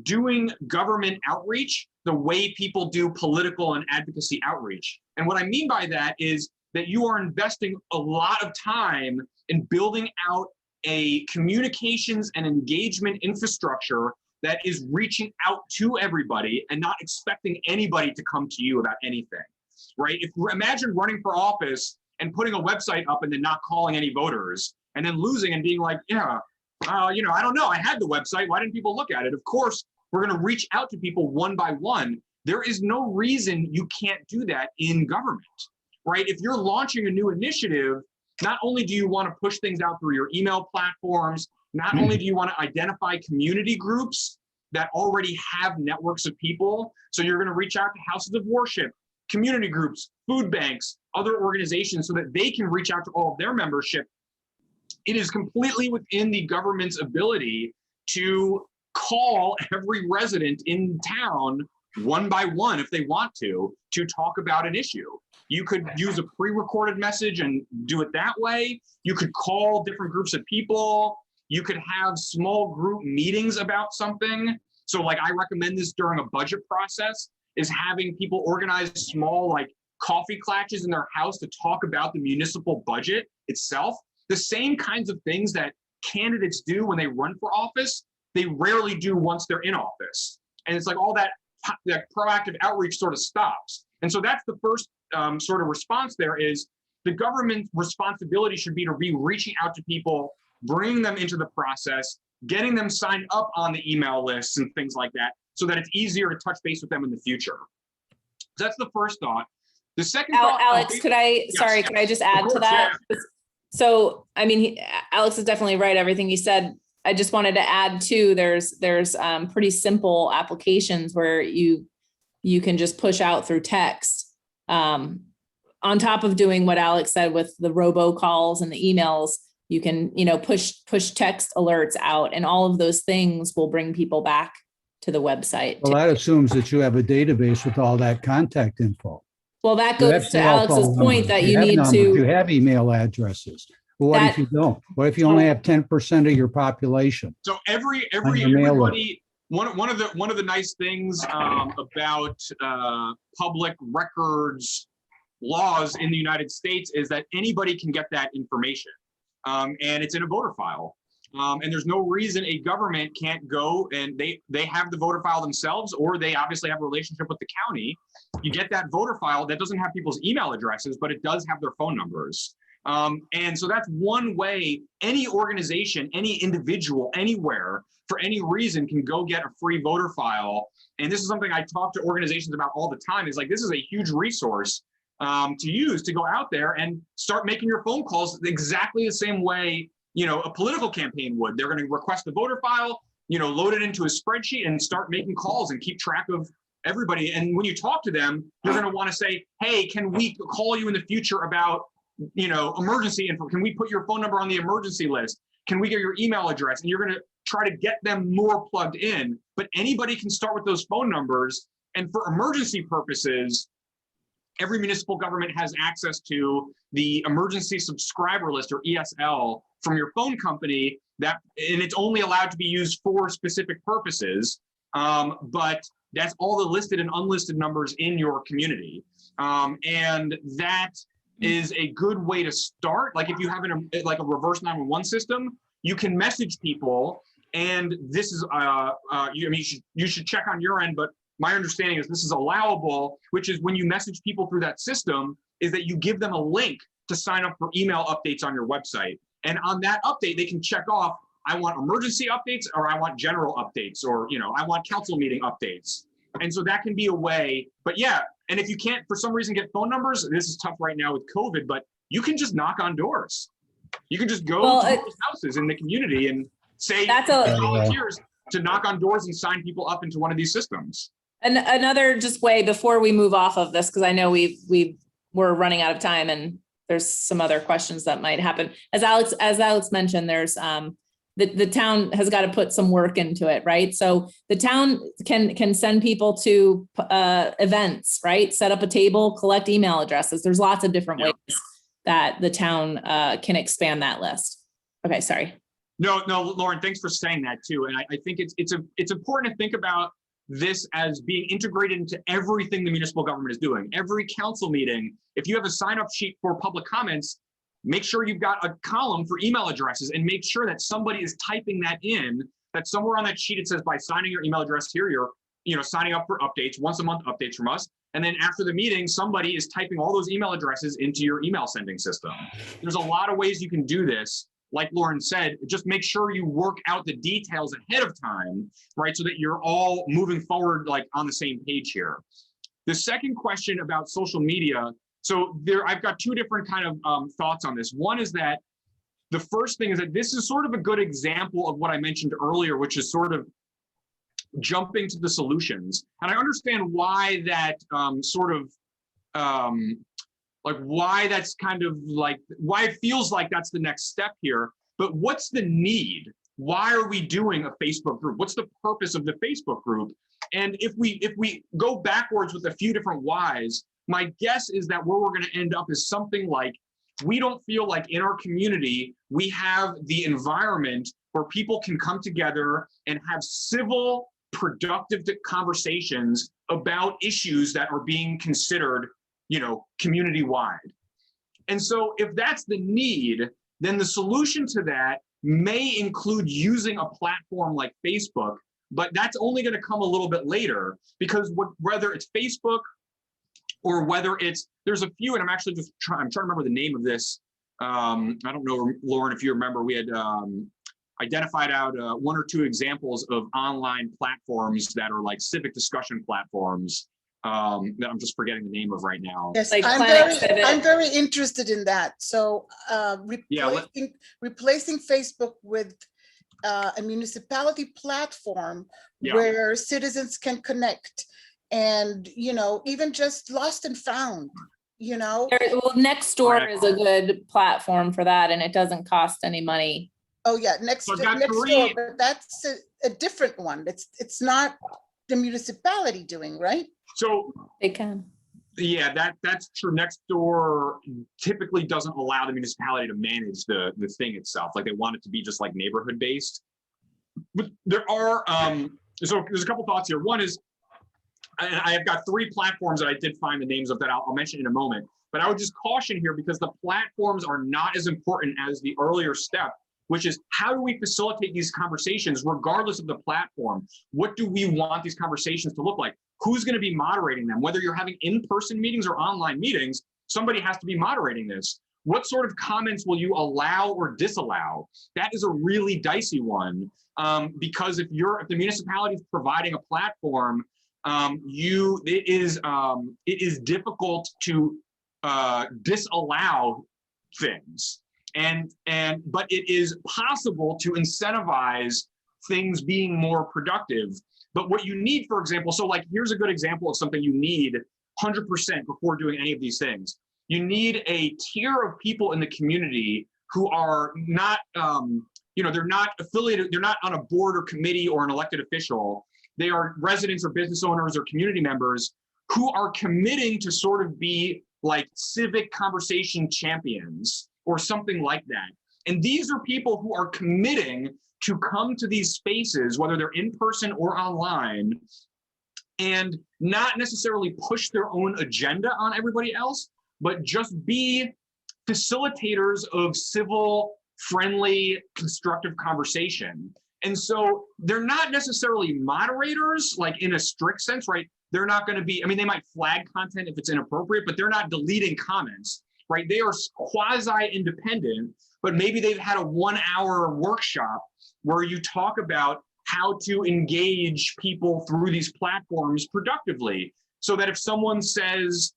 doing government outreach the way people do political and advocacy outreach. And what I mean by that is that you are investing a lot of time in building out a communications and engagement infrastructure that is reaching out to everybody and not expecting anybody to come to you about anything, right? Imagine running for office and putting a website up and then not calling any voters and then losing and being like, I don't know, I had the website, why didn't people look at it? Of course, we're going to reach out to people one by one. There is no reason you can't do that in government, right? If you're launching a new initiative, not only do you want to push things out through your email platforms, not only do you want to identify community groups that already have networks of people, so you're going to reach out to houses of worship, community groups, food banks, other organizations so that they can reach out to all of their membership. It is completely within the government's ability to call every resident in town one by one if they want to talk about an issue. You could use a pre-recorded message and do it that way. You could call different groups of people. You could have small group meetings about something. So like I recommend this during a budget process, is having people organize small like coffee clatches in their house to talk about the municipal budget itself. The same kinds of things that candidates do when they run for office, they rarely do once they're in office. And it's like all that proactive outreach sort of stops. And so that's the first sort of response there is the government's responsibility should be to be reaching out to people, bringing them into the process, getting them signed up on the email lists and things like that, so that it's easier to touch base with them in the future. So that's the first thought. The second thought, Alex, could I just add to that? Yeah. So, I mean, Alex is definitely right, everything he said. I just wanted to add too, there's pretty simple applications where you can just push out through text. On top of doing what Alex said with the robocalls and the emails, you can, push text alerts out, and all of those things will bring people back to the website. Well, that assumes that you have a database with all that contact info. Well, that You goes have to cell Alex's phone point numbers, that you you have need numbers, You to, have email addresses. But what if you don't? What if you only have 10% of your population? So On your everybody, one of the nice things about public records laws in the United States is that anybody can get that information, and it's in a voter file. And there's no reason a government can't go and they have the voter file themselves, or they obviously have a relationship with the county. You get that voter file that doesn't have people's email addresses, but it does have their phone numbers. And so that's one way any organization, any individual, anywhere, for any reason can go get a free voter file. And this is something I talk to organizations about all the time, is like, this is a huge resource to use to go out there and start making your phone calls exactly the same way, a political campaign would. They're going to request the voter file, load it into a spreadsheet and start making calls and keep track of everybody. And when you talk to them, you're going to want to say, hey, can we call you in the future about, emergency info? Can we put your phone number on the emergency list? Can we get your email address? And you're going to try to get them more plugged in, but anybody can start with those phone numbers. And for emergency purposes, every municipal government has access to the emergency subscriber list, or ESL, from your phone company, and it's only allowed to be used for specific purposes. But that's all the listed and unlisted numbers in your community. And that is a good way to start. Like if you have a reverse 911 system, you can message people, and this is, you should check on your end, but my understanding is this is allowable, which is when you message people through that system, is that you give them a link to sign up for email updates on your website. And on that update, they can check off, I want emergency updates, or I want general updates, or, I want council meeting updates. And so that can be a way, but yeah. And if you can't, for some reason, get phone numbers, this is tough right now with COVID, but you can just knock on doors. You can just go to those houses in the community and say volunteers to knock on doors and sign people up into one of these systems. and another just way before we move off of this, because I know we're running out of time and there's some other questions that might happen. As Alex mentioned, there's the town has got to put some work into it, right? So the town can send people to events, right? Set up a table, collect email addresses. There's lots of different ways that the town can expand that list. Okay, sorry. No, Lauren, thanks for saying that too. And I think it's important to think about this as being integrated into everything the municipal government is doing. Every council meeting, if you have a sign-up sheet for public comments, make sure you've got a column for email addresses, and make sure that somebody is typing that in, that somewhere on that sheet it says, by signing your email address here, you're signing up for updates, once a month updates from us. And then after the meeting, somebody is typing all those email addresses into your email sending system. There's a lot of ways you can do this. Like Lauren said, just make sure you work out the details ahead of time, right? So that you're all moving forward like on the same page here. The second question about social media. So I've got two different kind of thoughts on this. One is that the first thing is that this is sort of a good example of what I mentioned earlier, which is sort of jumping to the solutions. And I understand why that why that's kind of like, why it feels like that's the next step here. But what's the need? Why are we doing a Facebook group? What's the purpose of the Facebook group? And if we go backwards with a few different whys, my guess is that where we're going to end up is something like, we don't feel like in our community, we have the environment where people can come together and have civil, productive conversations about issues that are being considered, community-wide. And so if that's the need, then the solution to that may include using a platform like Facebook, but that's only going to come a little bit later, because whether it's Facebook or whether there's a few, and I'm actually I'm trying to remember the name of this. I don't know, Lauren, if you remember, we had identified out 1 or 2 examples of online platforms that are like civic discussion platforms that I'm just forgetting the name of right now. Yes, Like I'm very interested in that. So replacing Facebook with a municipality platform where citizens can connect, and even just lost and found. Well, Nextdoor is a good platform for that, and it doesn't cost any money. Oh yeah, Nextdoor, but that's a different one. It's not the municipality doing, right? So they can. Yeah, that's true. Nextdoor typically doesn't allow the municipality to manage the thing itself. Like, they want it to be just like neighborhood based. But there are so there's a couple thoughts here. One is, and I have got 3 platforms that I did find the names of that I'll mention in a moment. But I would just caution here, because the platforms are not as important as the earlier step, which is, how do we facilitate these conversations regardless of the platform? What do we want these conversations to look like? Who's going to be moderating them? Whether you're having in-person meetings or online meetings, somebody has to be moderating this. What sort of comments will you allow or disallow? That is a really dicey one, because if the municipality is providing a platform, it is difficult to disallow things. But it is possible to incentivize things being more productive. But what you need, for example, so like, here's a good example of something you need 100% before doing any of these things. You need a tier of people in the community who are not, they're not affiliated, they're not on a board or committee or an elected official. They are residents or business owners or community members who are committing to sort of be like civic conversation champions or something like that. And these are people who are committing to come to these spaces, whether they're in person or online, and not necessarily push their own agenda on everybody else, but just be facilitators of civil, friendly, constructive conversation. And so they're not necessarily moderators, like in a strict sense, right? They're not going to be, they might flag content if it's inappropriate, but they're not deleting comments, right? They are quasi-independent, but maybe they've had a 1-hour workshop where you talk about how to engage people through these platforms productively, so that if someone says,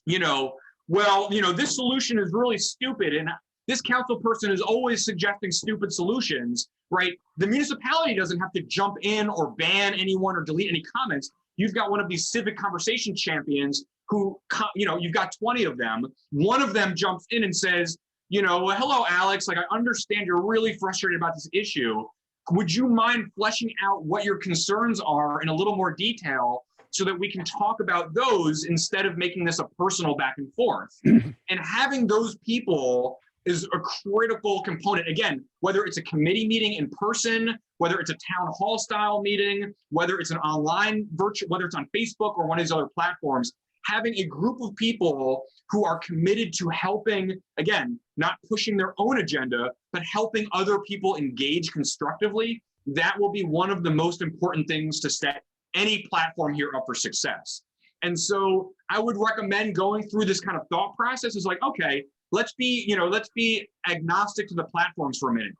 this solution is really stupid, and this council person is always suggesting stupid solutions, right? The municipality doesn't have to jump in or ban anyone or delete any comments. You've got one of these civic conversation champions who, you've got 20 of them. One of them jumps in and says, hello, Alex, like, I understand you're really frustrated about this issue. Would you mind fleshing out what your concerns are in a little more detail, so that we can talk about those instead of making this a personal back and forth? And having those people is a critical component. Again, whether it's a committee meeting in person, whether it's a town hall style meeting, whether it's an online virtual, whether it's on Facebook or one of these other platforms, having a group of people who are committed to helping, again, not pushing their own agenda, but helping other people engage constructively, that will be one of the most important things to set any platform here up for success. And so I would recommend going through this kind of thought process. Is like, okay, let's be agnostic to the platforms for a minute.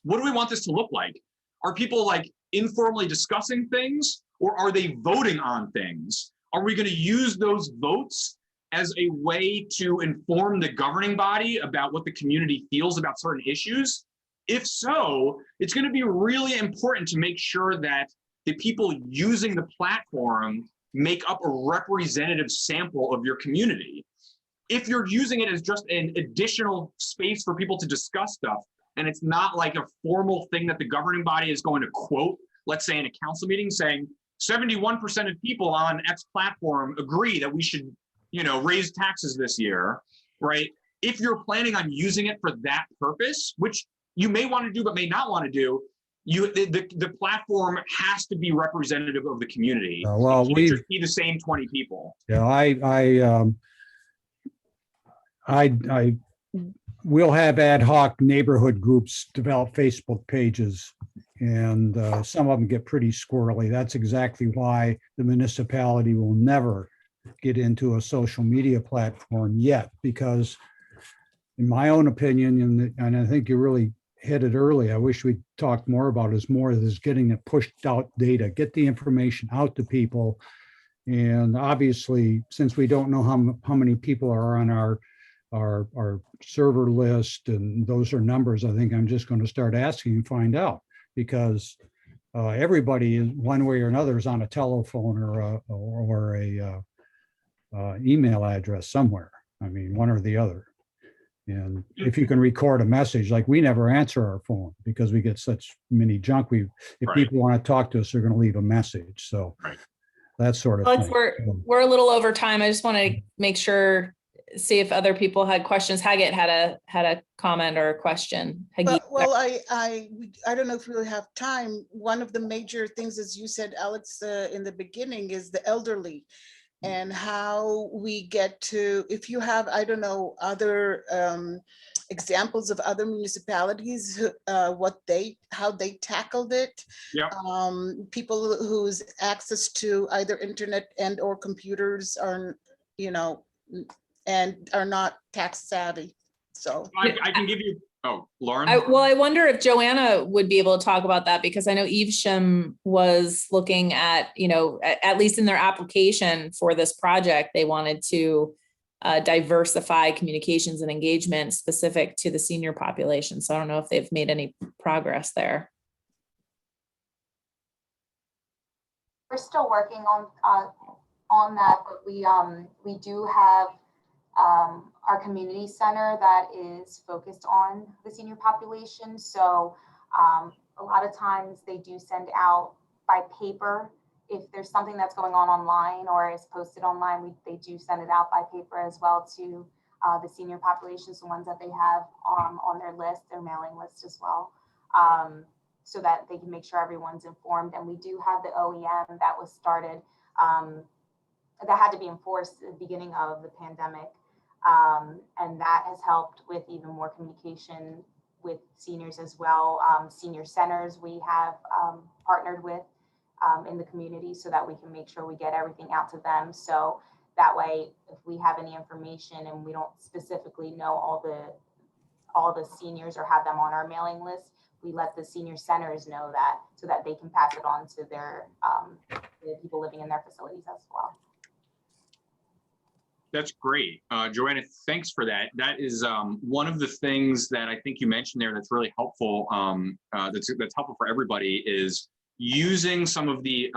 What do we want this to look like? Are people like informally discussing things, or are they voting on things? Are we going to use those votes as a way to inform the governing body about what the community feels about certain issues? If so, it's going to be really important to make sure that the people using the platform make up a representative sample of your community. If you're using it as just an additional space for people to discuss stuff, and it's not like a formal thing that the governing body is going to quote, let's say in a council meeting saying 71% of people on X platform agree that we should, raise taxes this year, right? If you're planning on using it for that purpose, which you may want to do but may not want to do, the platform has to be representative of the community. Well, You we can't just be the same 20 people. Yeah, I will have ad hoc neighborhood groups develop Facebook pages, and some of them get pretty squirrely. That's exactly why the municipality will never get into a social media platform yet, because in my own opinion, and I think you really hit it early, I wish we talked more about is more of this getting it pushed out data, get the information out to people. And obviously, since we don't know how many people are on our server list, and those are numbers, I think I'm just going to start asking and find out, because everybody is one way or another is on a telephone or a email address somewhere. I mean, one or the other. And if you can record a message, like we never answer our phone because we get such many junk. If Right. people want to talk to us, they're going to leave a message. So. Right. That sort of Well, thing. we're a little over time. I just want to make sure, see if other people had questions. Haggett had a comment or a question. Well, I don't know if we have time. One of the major things, as you said, Alex, in the beginning, is the elderly, and how we get to, if you have, I don't know, other examples of other municipalities, how they tackled it. Yeah. People whose access to either internet and or computers are, and are not tax savvy. So I can give you, Lauren. I wonder if Joanna would be able to talk about that, because I know Evesham was looking at, at least in their application for this project, they wanted to diversify communications and engagement specific to the senior population. So I don't know if they've made any progress there. We're still working on that, but we do have our community center that is focused on the senior population. So a lot of times they do send out by paper. If there's something that's going on online or is posted online, they do send it out by paper as well to the senior populations, the ones that they have on their list, their mailing list as well, so that they can make sure everyone's informed. And we do have the OEM that was started, that had to be enforced at the beginning of the pandemic. And that has helped with even more communication with seniors as well. Senior centers we have partnered with in the community, so that we can make sure we get everything out to them. So that way, if we have any information and we don't specifically know all the seniors or have them on our mailing list, we let the senior centers know that, so that they can pass it on to their the people living in their facilities as well. That's great. Joanna, thanks for that. That is one of the things that I think you mentioned there that's really helpful, that's helpful for everybody, is using some of the,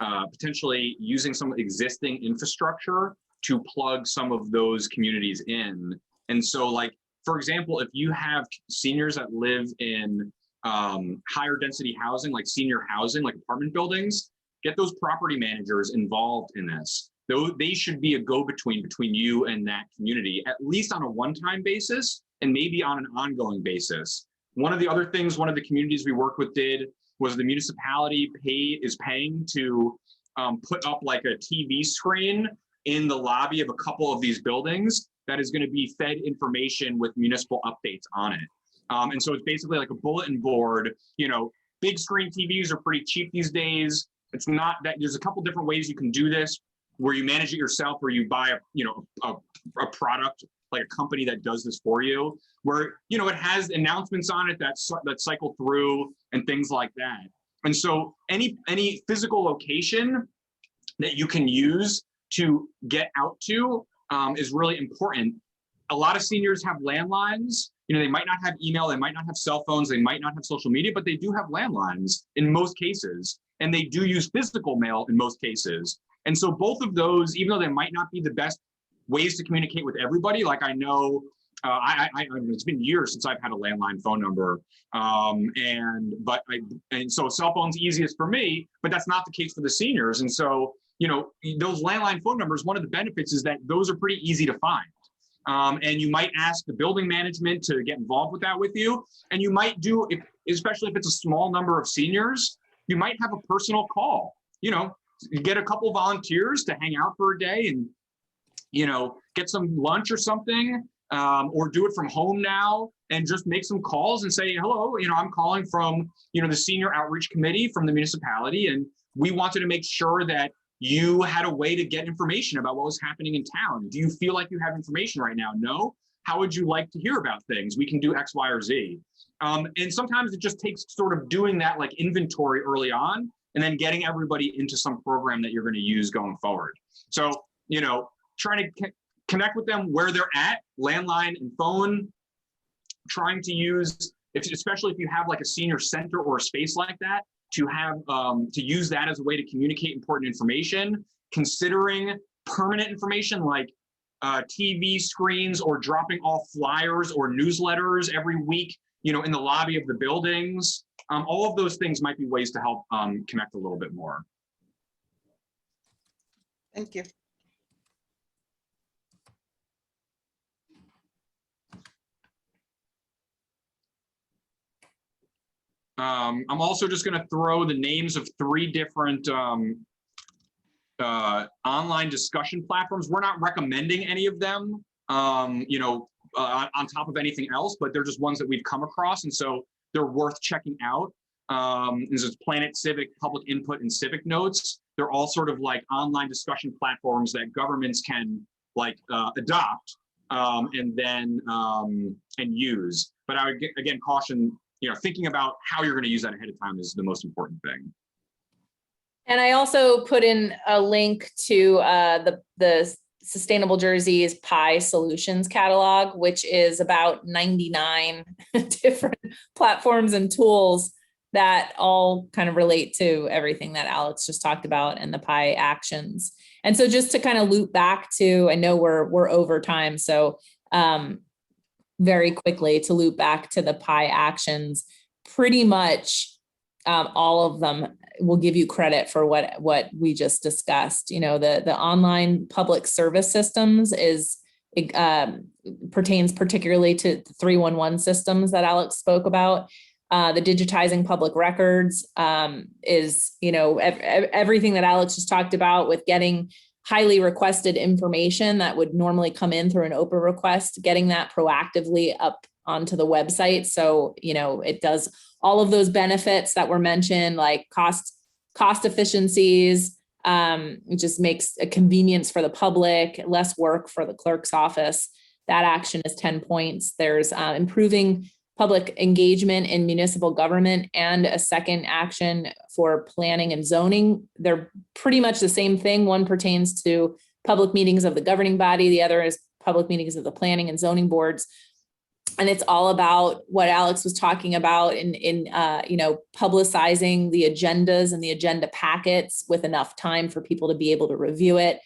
potentially using some existing infrastructure to plug some of those communities in. And so, like, for example, if you have seniors that live in higher density housing, like senior housing, like apartment buildings, get those property managers involved in this. Though they should be a go-between between you and that community, at least on a one-time basis and maybe on an ongoing basis. One of the other things one of the communities we worked with did was the municipality is paying to put up like a TV screen in the lobby of a couple of these buildings that is going to be fed information with municipal updates on it. And so it's basically like a bulletin board. Big screen TVs are pretty cheap these days. It's not that, there's a couple different ways you can do this, where you manage it yourself, or you buy a product, like a company that does this for you, where it has announcements on it that cycle through and things like that. And so any physical location that you can use to get out to is really important. A lot of seniors have landlines. They might not have email, they might not have cell phones, they might not have social media, but they do have landlines in most cases, and they do use physical mail in most cases. And so both of those, even though they might not be the best ways to communicate with everybody, like I know, it's been years since I've had a landline phone number, and so cell phone's easiest for me, but that's not the case for the seniors. And so, those landline phone numbers, one of the benefits is that those are pretty easy to find. And you might ask the building management to get involved with that with you. And you might do, especially if it's a small number of seniors, you might have a personal call. You know, you get a couple volunteers to hang out for a day and, you know, get some lunch or something, or do it from home now and just make some calls and say, hello, you know, I'm calling from, you know, the Senior Outreach Committee from the municipality, and we wanted to make sure that you had a way to get information about what was happening in town. Do you feel like you have information right now? No? How would you like to hear about things? We can do X, Y, or Z. And sometimes it just takes sort of doing that like inventory early on and then getting everybody into some program that you're going to use going forward. So, you know, trying to connect with them where they're at, landline and phone, trying to use, especially if you have like a senior center or a space like that, to have to use that as a way to communicate important information, considering permanent information like TV screens or dropping off flyers or newsletters every week, you know, in the lobby of the buildings. All of those things might be ways to help connect a little bit more. Thank you. I'm also just going to throw the names of 3 different online discussion platforms. We're not recommending any of them, you know, on top of anything else, but they're just ones that we've come across, and so they're worth checking out. This is Planet Civic, Public Input, and Civic Notes. They're all sort of like online discussion platforms that governments can like adopt and then and use. But I would again caution, you know, thinking about how you're going to use that ahead of time is the most important thing. And I also put in a link to the Sustainable Jersey's Pi Solutions catalog, which is about 99 different platforms and tools that all kind of relate to everything that Alex just talked about and the Pi actions. And so just to kind of loop back to, I know we're over time, so very quickly to loop back to the Pi actions, pretty much all of them will give you credit for what we just discussed. You know, the online public service systems pertains particularly to 311 systems that Alex spoke about. The digitizing public records is, you know, everything that Alex just talked about with getting highly requested information that would normally come in through an Oprah request, getting that proactively up onto the website. So, you know, it does all of those benefits that were mentioned, like cost efficiencies. It just makes a convenience for the public, less work for the clerk's office. That action is 10 points. There's improving public engagement in municipal government, and a second action for planning and zoning. They're pretty much the same thing. One pertains to public meetings of the governing body. The other is public meetings of the planning and zoning boards. And it's all about what Alex was talking about in you know, publicizing the agendas and the agenda packets with enough time for people to be able to review it.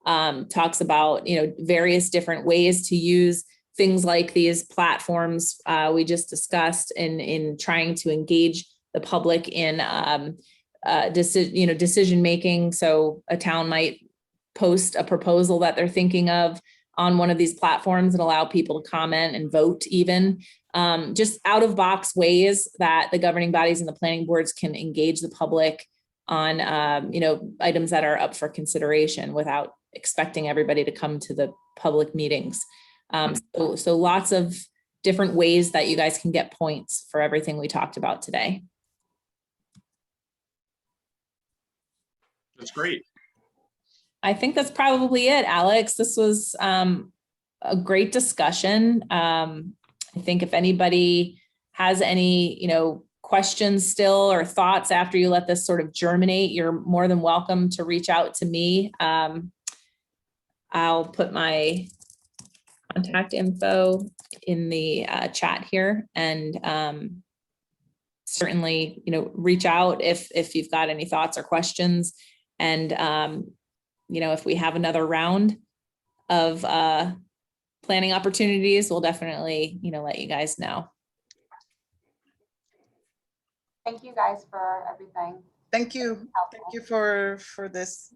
Talks about, you know, various different ways to use things like these platforms we just discussed in trying to engage the public in decision making. So a town might post a proposal that they're thinking of on one of these platforms and allow people to comment and vote even. Just out of box ways that the governing bodies and the planning boards can engage the public on you know, items that are up for consideration without expecting everybody to come to the public meetings. So lots of different ways that you guys can get points for everything we talked about today. That's great. I think that's probably it, Alex. This was a great discussion. I think if anybody has any, you know, questions still or thoughts after you let this sort of germinate, you're more than welcome to reach out to me. I'll put my contact info in the chat here, and certainly, you know, reach out if you've got any thoughts or questions. And you know, if we have another round of planning opportunities, we'll definitely, you know, let you guys know. Thank you guys for everything. Thank you. Thank you for this